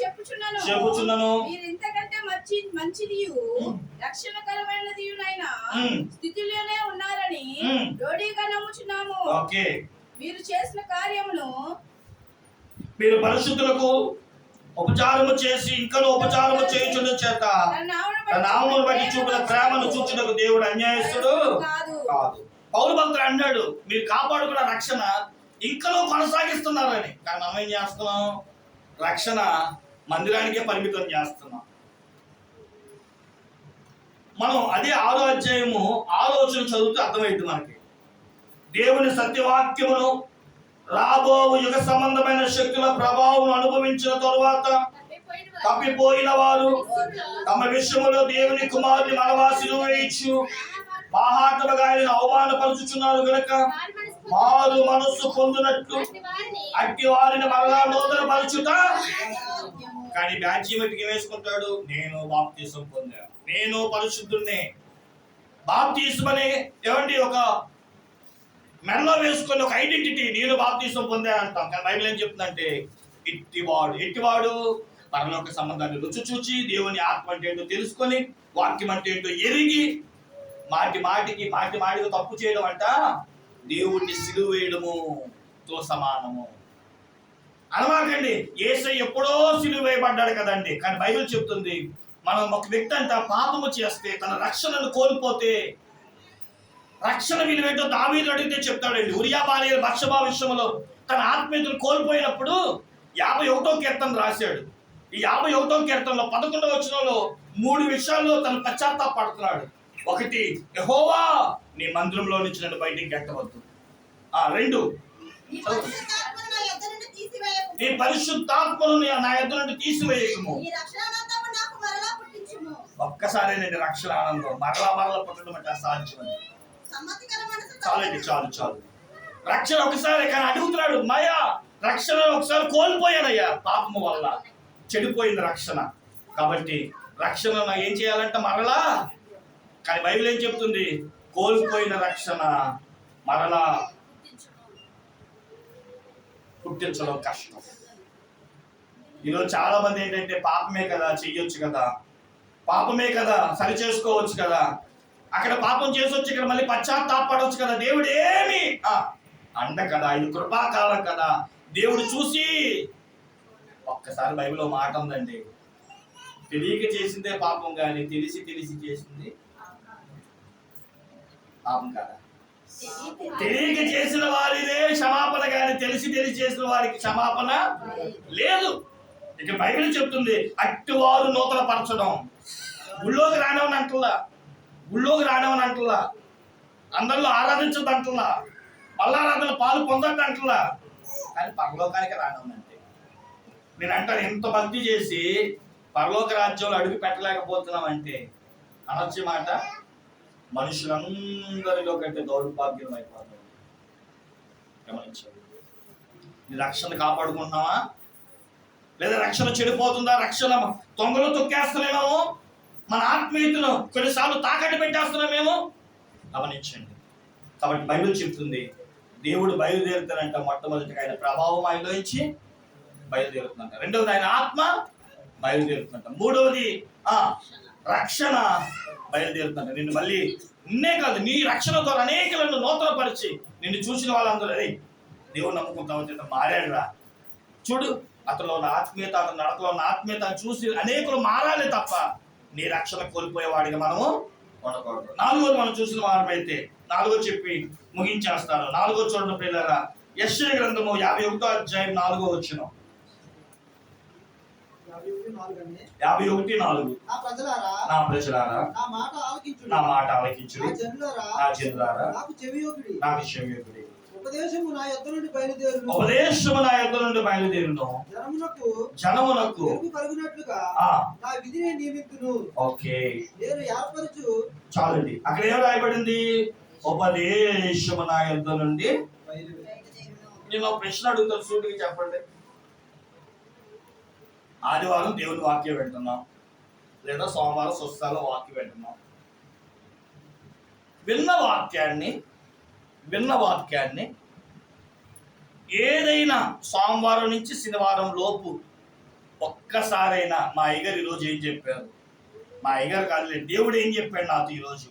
చెప్పుచున్నాను, మీరు ఇంతకంటే మంచిదియు రక్షణకరమైనదియునైన స్థితిలోనే ఉన్నారని రోడీగా నమ్ముచున్నాము. ఓకే. మీరు చేసిన కార్యమును, మీరు పరిశుద్ధులకు ఉపచారము చేసి ఇంకను ఉపచారము చేయుచున్న చేత తన నామమును బట్టి చూపిన ప్రేమను చూచుటకు దేవుడు అన్యాయస్తుడు కాదు. పౌలు భక్తుడు అన్నాడు, మీరు కాపాడుకున్న రక్షణ ఇంకనూ కొనసాగిస్తున్నారని. కానీ మనం ఏం చేస్తున్నాం? రక్షణ మందిరానికే పరిమితం చేస్తున్నాం. మనం అదే 6వ అధ్యాయము ఆలోచన చదివితే అర్థమైంది మనకి. దేవుని సత్యవాక్యమును రాబో యుగ సంబంధమైన శక్తుల ప్రభావం అనుభవించిన తరువాత తప్పిపోయిన వారు తమ విషయములో దేవుని కుమారుని మనవాసిలో వేయచ్చు మహాత్మగా ఆయన అవమానపరుచుచున్నారు గనుక మారు మనస్సు పొందినట్లు అట్టి వారిని మరలా నూతన పరచుట. కానీ బ్యాచి మట్టికి వేసుకుంటాడు, నేను బాప్తీసం పొందాను, నేను పరిశుద్ధున్నే. బాప్తీసం అనే ఏమండి ఒక మెడలో వేసుకొని ఒక ఐడెంటిటీ, నేను బాప్తీసం పొందా అంటాం. కానీ బైబిల్ ఏం చెప్తుందంటే ఎట్టివాడు పరలోక సంబంధాన్ని రుచి చూచి దేవుని ఆత్మ అంటే ఏంటో తెలుసుకొని వాక్యం అంటే ఏంటో ఎరిగి మాటి మాటికి తప్పు చేయడం అంట దేవుణ్ణి సిలువ వేయడముతో సమానము. అనమాకండి, యేసయ్య ఎప్పుడో సిలువ వేయబడ్డాడు కదండి. కానీ బైబిల్ చెప్తుంది, మనం ఒక వ్యక్తి అంట పాపము చేస్తే తన రక్షణను కోల్పోతే రక్షణ విలువేంటో దావీదు అడిగితే చెప్తాడండి. ఉరియా భార్య బత్షెబా విషయంలో తన ఆత్మీయతను కోల్పోయినప్పుడు 51వ కీర్తన రాశాడు. ఈ 51వ కీర్తనలో 11వ వచనంలో 3 విషయాల్లో తను పశ్చాత్తాపడుతున్నాడు. ఒకటి, యెహోవా నీ మందిరంలో నుంచి నన్ను బయటికి గెట్టవద్దు. 2, నీ పరిశుద్ధాత్మను నా యొద్ద నుండి తీసివేయకము. ఒక్కసారేనండి రక్షణ ఆనందం, మరలా పుట్టడం అంటే అసాధ్యం. చాలండి, చాలు. రక్షణ ఒకసారి, కానీ అడుగుతున్నాడు, మాయా రక్షణ ఒకసారి కోల్పోయానయ్యా పాపము వల్ల, చెడిపోయింది రక్షణ. కాబట్టి రక్షణ ఏం చేయాలంట? మరలా. కానీ బైబిల్ ఏం చెప్తుంది? కోల్పోయిన రక్షణ మరలా పుట్టించడం కష్టం. ఈరోజు చాలా మంది ఏంటంటే పాపమే కదా, చెయ్యొచ్చు కదా, పాపమే కదా, సరి చేసుకోవచ్చు కదా, అక్కడ పాపం చేసొచ్చు, ఇక్కడ మళ్ళీ పశ్చాత్తాపడవచ్చు కదా, దేవుడు ఏమి అండ కదా, ఇది కృపాకాలం కదా, దేవుడు చూసి. ఒక్కసారి బైబిల్లో మాట ఉందండి, తెలియక చేసిందే పాపం కానీ తెలిసి చేసింది పాపం కదా. తెలియక చేసిన వారిదే క్షమాపణ కానీ తెలిసి చేసిన వారికి క్షమాపణ లేదు. ఇక బైబిల్ చెప్తుంది, అట్టి వారు నూతన పరచడం. గుళ్ళోకి రానివని అంటుల్లా, అందరిలో ఆరాధించదంటుల్లా, బల్లారాధన పాలు పొందద్దు అంటుల్లా, కానీ పరలోకానికి రానివనంటే నేను అంటాను, ఎంత భక్తి చేసి పరలోక రాజ్యంలో అడుగు పెట్టలేకపోతున్నామంటే అనొచ్చే మాట, మనుషులందరిలో కంటే దౌర్భాగ్యం అయిపోతాం. గమనించండి, నీ రక్షణ కాపాడుకుంటున్నావా లేదా రక్షణ చెడిపోతుందా? రక్షణ తొంగలు తొక్కేస్తున్నామేమో, మన ఆత్మీయతను కొన్నిసార్లు తాకట్టు పెట్టేస్తున్నామేమో. గమనించండి. కాబట్టి బైబిల్ చెప్తుంది, దేవుడు బయలుదేరుతానంట. మొట్టమొదటిగా ఆయన ప్రభావం ఆయనలో ఇచ్చి బయలుదేరుతుందంట. రెండవది ఆయన ఆత్మ బయలుదేరుతుందంట. మూడవది రక్షణ బయలుదేరుతుందంట. నిన్ను మళ్ళీ నిన్నే కాదు, నీ రక్షణ ద్వారా అనేకలను నూతన పరిచి నిన్ను చూసిన వాళ్ళందరూ, అరే దేవుడు నమ్ముకుంటామని మారాడు రా, చూడు అతనిలో ఉన్న ఆత్మీయత, అతని నడకలో ఉన్న ఆత్మీయత చూసి అనేకులు మారాలి తప్ప నీ రక్షణ కోల్పోయేవాడిగా మనము ఉండకూడదు. నాలుగోది మనం చూసిన వారమైతే, నాలుగో చెప్పి ముగించేస్తాను. నాలుగో చూడండి ప్రియులారా, యెషయా గ్రంథము 51వ అధ్యాయం 4వ వచనం. 51:4. నా ప్రజలారా నా మాట ఆలకించుడి, నా జనులారా నాకు చెవియొగ్గుడి. ఉపదేశము నా యొద్ద నుండి బయలుదేరును, జనమునకు నా విధిని నియమింతును. ఓకే, నేను ఏర్పరచు. చాలండి. అక్కడ ఏం రాయబడింది? ఉపదేశము నా యొద్ద నుండి. నేను ఒక ప్రశ్న అడుగుతాను, సూటిగా చెప్పండి. ఆదివారం దేవుని వాక్యం పెడుతున్నాం, లేదా సోమవారం స్వస్థాల వాక్యం పెడుతున్నాం. విన్న వాక్యాన్ని ఏదైనా సోమవారం నుంచి శనివారం లోపు ఒక్కసారైనా మా అయ్యగారు ఈరోజు ఏం చెప్పారు, మా అయ్యగారు కాదులే, దేవుడు ఏం చెప్పాడు నాతో ఈరోజు,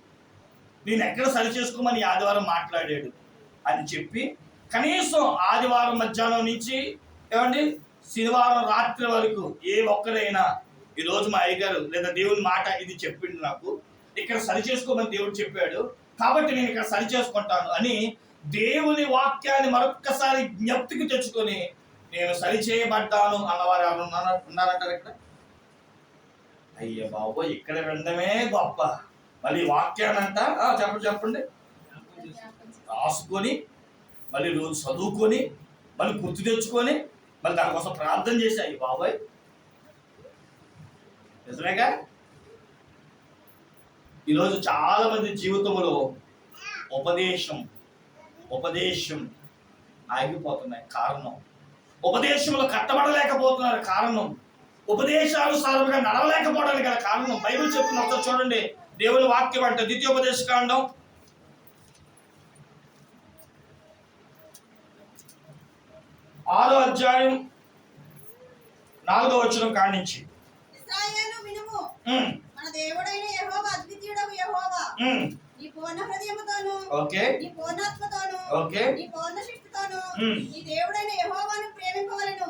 నేను ఎక్కడ సరి చేసుకోమని ఆదివారం మాట్లాడాడు అని చెప్పి కనీసం ఆదివారం మధ్యాహ్నం నుంచి ఏమండి శనివారం రాత్రి వరకు ఏ ఒక్కరైనా ఈరోజు మా అయ్యగారు లేదా దేవుని మాట ఇది చెప్పిండు, నాకు ఇక్కడ సరి చేసుకోమని దేవుడు చెప్పాడు కాబట్టి నేను ఇక్కడ సరి చేసుకుంటాను అని దేవుని వాక్యాన్ని మరొక్కసారి జ్ఞప్తికి తెచ్చుకొని నేను సరి చేయబడ్డాను అన్నవారు ఎవరు ఉన్నారంటారు ఇక్కడ? అయ్య బాబు, ఇక్కడ వినడమే గొప్ప, మళ్ళీ వాక్యాన్ని అంట చెప్పండి రాసుకొని మళ్ళీ రోజు చదువుకొని మళ్ళీ గుర్తు తెచ్చుకొని మళ్ళీ దానికోసం ప్రార్థన చేశాయి. బాబాయ్ నిజమేగా? ఈరోజు చాలా మంది జీవితంలో ఉపదేశం ఆగిపోతున్నాయి. కారణం ఉపదేశంలో కట్టబడలేకపోతున్నారు. కారణం ఉపదేశానుసారంగా నడవలేకపోవడానికి గల కారణం బైబిల్ చెప్తున్న ఒకసారి చూడండి. దేవుని వాక్యం అంటే ద్వితీయోపదేశకాండం 6వ అధ్యాయం 4వ వచనం కానించి, ఇశ్రాయేలు వినుము, మన దేవుడైన యెహోవా అద్వితీయుడగు యెహోవా నీ పూర్ణ హృదయముతోను, నీ పూర్ణాత్మతోను, నీ పూర్ణ శక్తితోను నీ దేవుడైన యెహోవాను ప్రేమింపవలెను.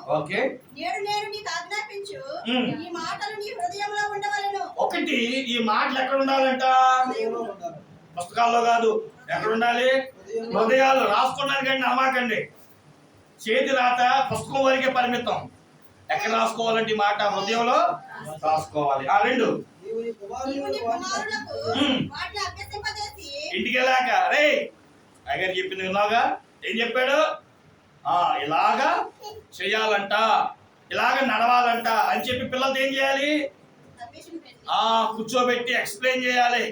నేను నీకు ఆజ్ఞాపించు ఈ మాటలు నీ హృదయంలో ఉండవలెను. ఒకటి, ఈ మాటలు ఎక్కడ ఉండాలంట? పుస్తకాల్లో కాదు, ఎక్కడ ఉండాలి? హృదయాలు. రాసుకోవడానికి అండి, నమ్మకండి. చేతి రాత పుస్తకం వరకే పరిమితం. ఎక్కడ రాసుకోవాలంటే ఈ మాట హృదయంలో రాసుకోవాలి. రెండు, ఇంటికి వెళ్ళాక రే అయ్యగారు చెప్పింది విన్నావుగా, ఏం చెప్పాడు? ఇలాగా చెయ్యాలంట, ఇలాగ నడవాలంట అని చెప్పి పిల్లలతో ఏం చేయాలి? కూర్చోబెట్టి ఎక్స్ప్లెయిన్ చేయాలి.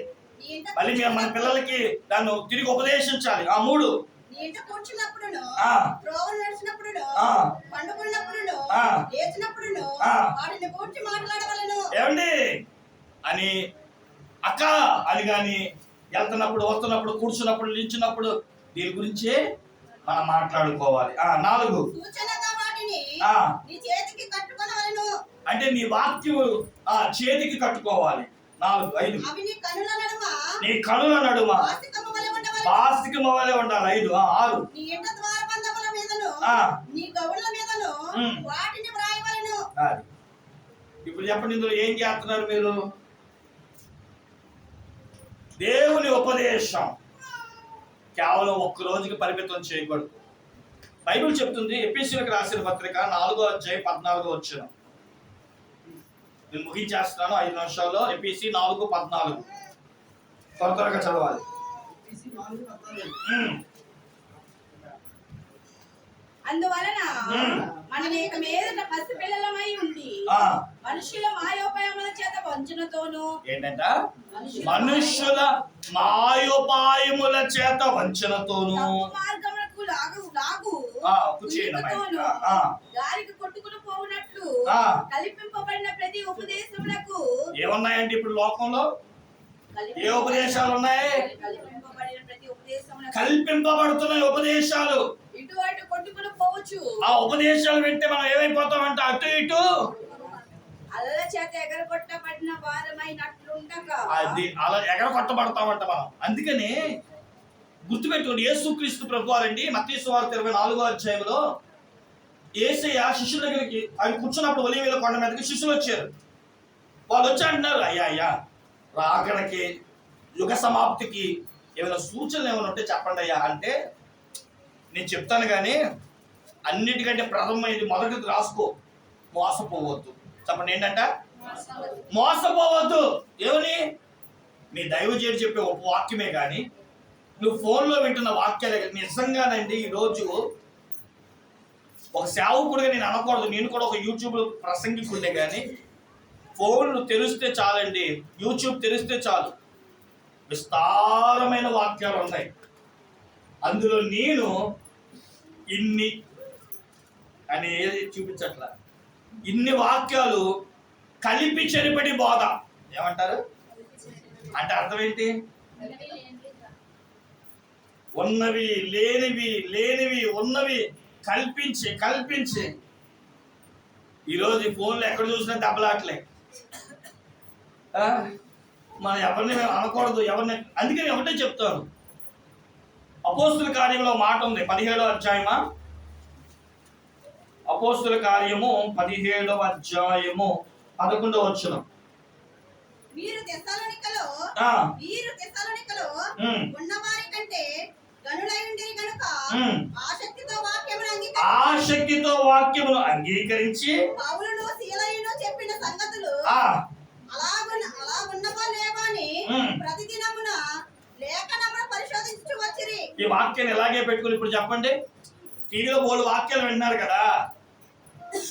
మళ్ళీ మేము మన పిల్లలకి దాన్ని తిరిగి ఉపదేశించాలి. 3, ఏమండి అని అక్క అని కానీ వెళ్తున్నప్పుడు వస్తున్నప్పుడు కూర్చున్నప్పుడు నిల్చున్నప్పుడు దీని గురించే మనం మాట్లాడుకోవాలి. 4, అంటే నీ వాక్యము చేతికి కట్టుకోవాలి. 4, 5, నీ కనుల నడుమ బాసికము వలె ఉండాలి. 5, 6, ఇప్పుడు చెప్పండి, ఇందులో ఏం చేస్తున్నారు మీరు? దేవుని ఉపదేశం కేవలం ఒక్క రోజుకి పరిమితం చేయకూడదు. బైబిల్ చెప్తుంది, ఎఫెసీయులకు రాసిన పత్రిక 4వ అధ్యాయం 14వ వచనం. నేను ముగించేస్తాను 5 నిమిషాల్లో. ఎఫెసీ 4:14 త్వరగా చదవాలి. అందువలన మనం ఇక మీదట పసి పిల్లలమై ఉండి మనుషుల మాయోపాయముల చేత వంచనతోను ఏంటంట మనుషుల మాయోపాయముల చేత వంచనతోను మార్గములకు లాగు కూర్చోండి. గాలికి కొట్టుకుని పోవునట్లు కల్పింపబడిన ప్రతి ఉపదేశములకు ఏమున్నాయండి ఇప్పుడు లోకంలో? ఏ ఉపదేశాలు ఉన్నాయి? కల్పింపబడిన ప్రతి ఉపదేశములకు కల్పింపబడుతున్న ఉపదేశాలు. ఇటు అటు కొట్టుకుని పోవచ్చు. ఆ ఉపదేశాలు వింటే మనం ఏమైపోతామంటే అటు ఇటు అల్ల చేత ఎగరగొట్టబడిన వారమైనట్లుండగా అది అలా ఎగరగొట్టబడతామంట మనం. అందుకని గుర్తుపెట్టుకోండి, యేసుక్రీస్తు ప్రభువారండి మత్తయి సువార్త 24వ అధ్యాయంలో యేసయ్య శిష్యుల దగ్గరికి ఆయన కూర్చున్నప్పుడు ఒలీవల కొండ మీదకి శిష్యులు వచ్చారు. వాళ్ళు వచ్చి అంటున్నారు, అయ్యా రాకడకి యుగ సమాప్తికి ఏమైనా సూచనలు ఏమైనా ఉంటే చెప్పండి అయ్యా అంటే, నేను చెప్తాను కానీ అన్నిటికంటే ప్రథమమైనది మొదటిది రాసుకో, మోసపోవద్దు. చెప్పండి ఏంటంట? మోసపోవద్దు. ఏమని? మీ దైవజనుడు చెప్పే ఒక వాక్యమే కానీ నువ్వు ఫోన్లో వింటున్న వాక్యాలే. నిజంగానండి ఈరోజు ఒక సేవకుడిగా నేను అనకూడదు, నేను కూడా ఒక యూట్యూబ్ ప్రసంగికుండే, కానీ ఫోన్లు తెరిస్తే చాలండి, యూట్యూబ్ తెరిస్తే చాలు విస్తారమైన వాక్యాలు ఉన్నాయి. అందులో నేను ఇన్ని అని ఏది చూపించట్లా, ఇన్ని వాక్యాలు కలిపి చెరిపడి బోధ. ఏమంటారు అంటే అర్థం ఏంటి? ఉన్నవి లేనివి, లేనివి ఉన్నవి కల్పించి ఈరోజు ఈ ఫోన్లు ఎక్కడ చూసినా దెబ్బలాట్లే. మనం ఎవరిని మేము అనకూడదు, ఎవరిని. అందుకని ఒకటే చెప్తాను, అపోస్తుల కార్యంలో మాట ఉంది, 17వ అధ్యాయమా, అపోస్తుల కార్యము 17వ అధ్యాయము 11వ వచనం. వీరు తెస్సలోనికలో ఉన్నవారి కంటే గనులై ఉండిరి గనుక ఆసక్తితో వాక్యమును అంగీకరించి పౌలును సీలయును చెప్పిన సంగతులు అలాగున్నవా లేవా అని ప్రతిదినమున లేఖనమును పరిశోధించు వచ్చిరి. ఈ వాక్యాన్ని ఎలాగే పెట్టుకుని ఇప్పుడు చెప్పండి, టీవీలో 3 వాక్యాలు విన్నారు కదా,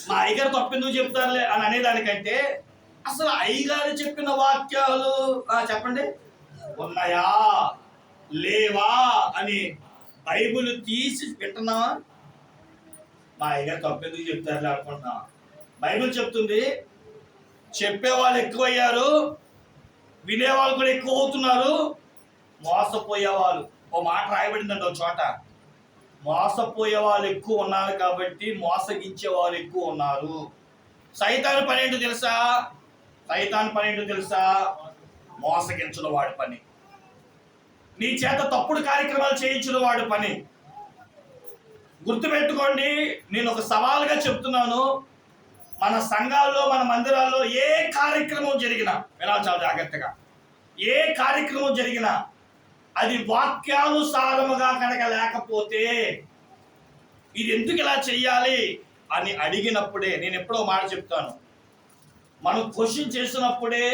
మా అయ్యగారు తప్పెందుకు చెప్తారులే అని అనేదానికంటే అసలు అయ్యగారు చెప్పిన వాక్యాలు చెప్పండి ఉన్నాయా లేవా అని బైబిల్ తీసి వింటున్నావా? మా అయ్యగారు తప్పెందుకు చెప్తారులే అనుకుంటున్నా. బైబిల్ చెప్తుంది చెప్పేవాళ్ళు ఎక్కువయ్యారు, వినేవాళ్ళు కూడా ఎక్కువ అవుతున్నారు, మోసపోయేవాళ్ళు. ఓ మాట రాయబడిందండి ఒక చోట, మోసపోయే వాళ్ళు ఎక్కువ ఉన్నారు కాబట్టి మోసగించే వాళ్ళు ఎక్కువ ఉన్నారు. సైతాను పని ఏంటో తెలుసా? సైతాను పని ఏంటో తెలుసా? మోసగించడం వాడి పని, నీ చేత తప్పుడు కార్యక్రమాలు చేయించడం వాడి పని. గుర్తుపెట్టుకోండి, నేను ఒక సవాలుగా చెప్తున్నాను, మన సంఘాల్లో మన మందిరాల్లో ఏ కార్యక్రమం జరిగినా వినాలి చాలా జాగ్రత్తగా. ఏ కార్యక్రమం జరిగినా అది వాక్యానుసారముగా కనుక లేకపోతే ఇది ఎందుకు ఇలా చెయ్యాలి అని అడిగినప్పుడే, నేను ఎప్పుడో మాట చెప్తాను, మనం క్వశ్చన్ చేసినప్పుడే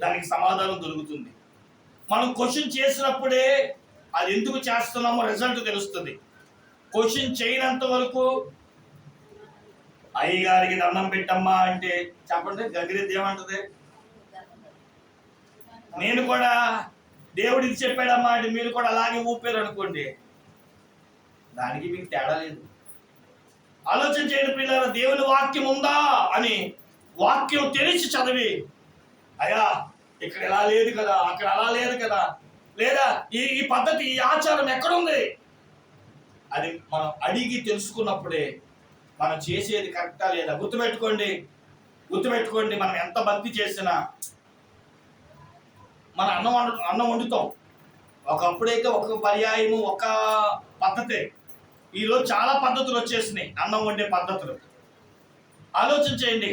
దానికి సమాధానం దొరుకుతుంది. మనం క్వశ్చన్ చేసినప్పుడే అది ఎందుకు చేస్తున్నామో రిజల్ట్ తెలుస్తుంది. క్వశ్చన్ చేయనంత వరకు అయ్యగారికి దండం పెట్టమ్మా అంటే చెప్పండి గంగిరెద్ది ఏమంటది? నేను కూడా దేవుడికి చెప్పాడమ్మా అంటే మీరు కూడా అలాగే ఊపారు అనుకోండి, దానికి మీకు తేడా లేదు. ఆలోచన చేయండి పిల్లలు, దేవుని వాక్యం ఉందా అని వాక్యం తెరిచి చదివి, అయ్యా ఇక్కడ ఎలా లేదు కదా, అక్కడ అలా లేదు కదా, లేదా ఈ పద్ధతి ఈ ఆచారం ఎక్కడుంది అది మనం అడిగి తెలుసుకున్నప్పుడే మనం చేసేది కరెక్టా లేదా. గుర్తుపెట్టుకోండి, మనం ఎంత భక్తి చేసినా మన అన్నం వండుతాం. ఒకప్పుడైతే ఒక పర్యాయము ఒక పద్ధతే, ఈరోజు చాలా పద్ధతులు వచ్చేసినాయి అన్నం వండే పద్ధతులు. ఆలోచన చేయండి,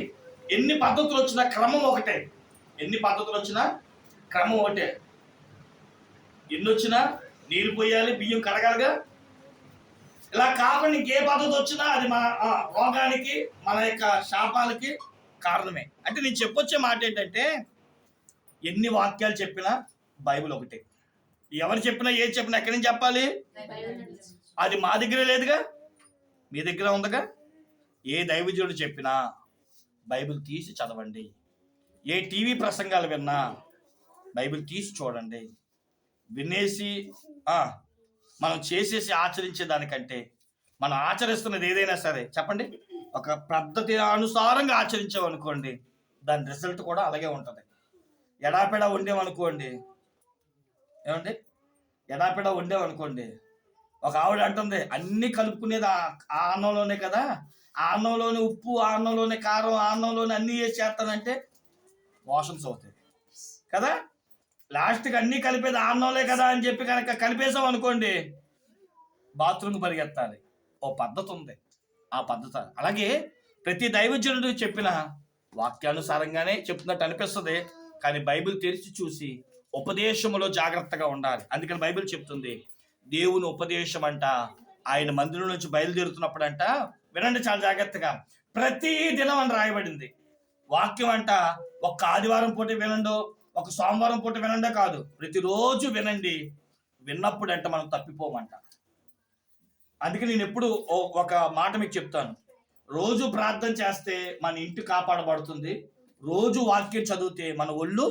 ఎన్ని పద్ధతులు వచ్చినా క్రమం ఒకటే. ఎన్ని పద్ధతులు వచ్చినా క్రమం ఒకటే. ఎన్ని వచ్చినా నీళ్ళు పోయాలి, బియ్యం కడగాలిగా. ఇలా కాకుండా ఇంకే పద్ధతి వచ్చినా అది మన రోగానికి, మన యొక్క శాపాలకి కారణమే. అంటే నేను చెప్పొచ్చే మాట ఏంటంటే, ఎన్ని వాక్యాలు చెప్పినా బైబిల్ ఒకటే. ఎవరు చెప్పినా ఏది చెప్పినా ఎక్కడి నుంచి చెప్పాలి? అది మా దగ్గర లేదుగా, మీ దగ్గర ఉందిగా. ఏ దైవజనుడు చెప్పినా బైబిల్ తీసి చదవండి. ఏ టీవీ ప్రసంగాలు విన్నా బైబిల్ తీసి చూడండి. వినేసి మనం చేసేసి ఆచరించే దానికంటే మనం ఆచరిస్తున్నది ఏదైనా సరే చెప్పండి, ఒక పద్ధతి అనుసారంగా ఆచరించామనుకోండి, దాని రిజల్ట్ కూడా అలాగే ఉంటుంది. ఎడాపెడా ఉండేమనుకోండి, ఏమండి, ఎడాపెడా ఉండేమనుకోండి, ఒక ఆవిడ అంటుంది అన్నీ కలుపుకునేది ఆ అన్నంలోనే కదా, ఆ అన్నంలోనే ఉప్పు, ఆ అన్నంలోనే కారం, ఆ అన్నంలోనే అన్నీ వేసి చేస్తానంటే మోషన్స్ అవుతాయి కదా. లాస్ట్కి అన్నీ కలిపేది ఆ అన్నంలే కదా అని చెప్పి కనుక కలిపేసాం అనుకోండి, బాత్రూమ్కి పరిగెత్తాలి. ఓ పద్ధతి ఉంది, ఆ పద్ధతి. అలాగే ప్రతి దైవజనుడు చెప్పిన వాక్యానుసారంగానే చెప్తున్నట్టు అనిపిస్తుంది, కానీ బైబిల్ తెరిచి చూసి ఉపదేశములో జాగ్రత్తగా ఉండాలి. అందుకని బైబిల్ చెప్తుంది, దేవుని ఉపదేశం అంట ఆయన మందిరం నుంచి బయలుదేరుతున్నప్పుడు అంట, వినండి చాలా జాగ్రత్తగా, ప్రతి దినం అని రాయబడింది. వాక్యం అంట ఒక్క ఆదివారం పూట వినండో, ఒక సోమవారం పూట వినండో కాదు, ప్రతిరోజు వినండి. విన్నప్పుడు అంట మనం తప్పిపోమంట. అందుకే నేను ఎప్పుడు ఒక మాట మీకు చెప్తాను, రోజు ప్రార్థన చేస్తే మన ఇంటి కాపాడబడుతుంది, రోజు వాక్యం చదివితే మన ఒళ్ళు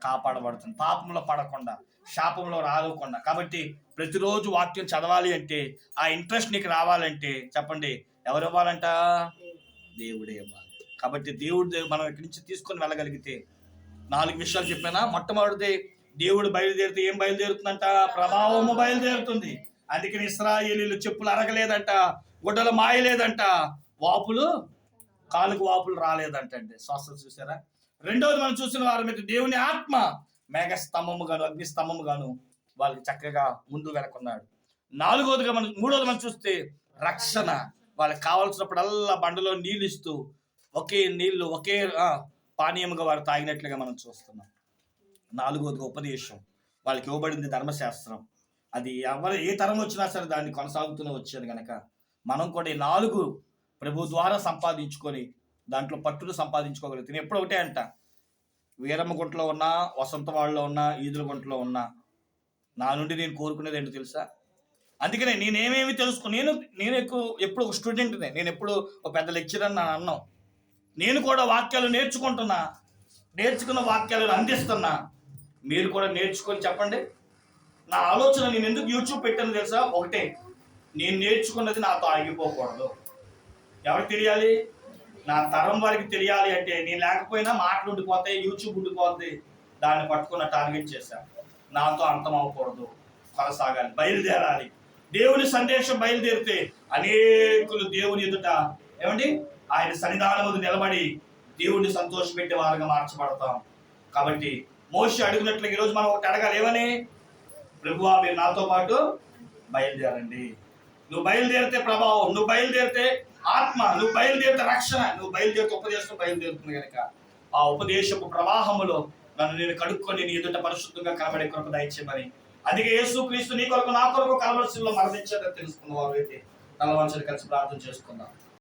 కాపాడబడుతుంది, పాపంలో పడకుండా, శాపంలో రాకుండా. కాబట్టి ప్రతిరోజు వాక్యం చదవాలి అంటే, ఆ ఇంట్రెస్ట్ నీకు రావాలంటే చెప్పండి, ఎవరు ఇవ్వాలంట? దేవుడే ఇవ్వాలి. కాబట్టి దేవుడు మనం ఇక్కడి నుంచి తీసుకొని వెళ్ళగలిగితే 4 విషయాలు చెప్పానా. మొట్టమొదటిది, దేవుడు బయలుదేరితే ఏం బయలుదేరుతుందంట? ప్రభావము బయలుదేరుతుంది. అందుకని ఇశ్రాయేలీలు చెప్పులు అరగలేదంట, గుడ్డలు మాయలేదంట, వాపులు కాలుకు వాపులు రాలేదంటండి. స్వస్థత చూసారా? రెండవది మనం చూసిన వారి మీద దేవుని ఆత్మ మేఘ స్తంభము గాను అగ్ని స్తంభము గాను వాళ్ళకి చక్కగా ముందు వెనకున్నాడు. మూడవది మనం చూస్తే రక్షణ. వాళ్ళకి కావాల్సినప్పుడల్లా బండలో నీళ్ళు ఇస్తూ ఒకే పానీయముగా వారు తాగినట్లుగా మనం చూస్తున్నాం. 4వది ఉపదేశం. వాళ్ళకి ఇవ్వబడింది ధర్మశాస్త్రం. అది ఏ తరం వచ్చినా సరే దాన్ని కొనసాగుతూనే వచ్చాను కనుక మనం కూడా ఈ 4 ప్రభు ద్వారా సంపాదించుకొని దాంట్లో పట్టును సంపాదించుకోగలుగుతాను. ఎప్పుడు ఒకటే అంట, వీరమ్మగుంటలో ఉన్నా, వసంతవాడలో ఉన్నా, ఈదులగుంటలో ఉన్నా, నా నుండి నేను కోరుకునేది ఏంటో తెలుసా? అందుకనే నేనేమేమి నేను ఎప్పుడు ఒక స్టూడెంట్నే, నేను ఎప్పుడు ఒక పెద్ద లెక్చరర్ అని అన్నాం. నేను కూడా వాక్యాలు నేర్చుకున్న వాక్యాలను అందిస్తున్నా. మీరు కూడా నేర్చుకొని చెప్పండి. నా ఆలోచన, నేను ఎందుకు యూట్యూబ్ పెట్టాను తెలుసా? ఒకటే, నేను నేర్చుకున్నది నాతో ఆగిపోకూడదు. ఎవరికి తెలియాలి? నా తరం వారికి తెలియాలి. అంటే నేను లేకపోయినా మాటలు ఉండిపోతాయి, యూట్యూబ్ ఉండిపోతుంది. దాన్ని పట్టుకున్న టార్గెట్ చేశాను. నాతో అంతం అవ్వకూడదు, కొనసాగాలి, బయలుదేరాలి. దేవుని సందేశం బయలుదేరితే అనేకులు దేవుని ఎదుట ఏమండి ఆయన సన్నిధానముకు నిలబడి దేవుణ్ణి సంతోషపెట్టే వారుగా మార్చబడతాం. కాబట్టి మోషే అడిగినట్లుగా ఈరోజు మనం ఒకటి అడగాలి. ఏమని? ప్రభువా, మీరు నాతో పాటు బయలుదేరండి. నువ్వు బయలుదేరితే ప్రభావం, నువ్వు బయలుదేరితే ఆత్మ, నువ్వు బయలుదేరితే రక్షణ, నువ్వు బయలుదేరితే ఉపదేశం బయలుదేరుతుంది కనుక ఆ ఉపదేశపు ప్రవాహములో నన్ను నేను కడుక్కొని నీ ఎదుట పరిశుద్ధంగా కనబడే కృప దయచేయమని, అందుకే యేసుక్రీస్తు నీ కొరకు నా కొరకు కలవరిశిలో మరణించాడని తెలుసుకున్న వారు అయితే తలవంచని కలిసి ప్రార్థన చేసుకుందాం.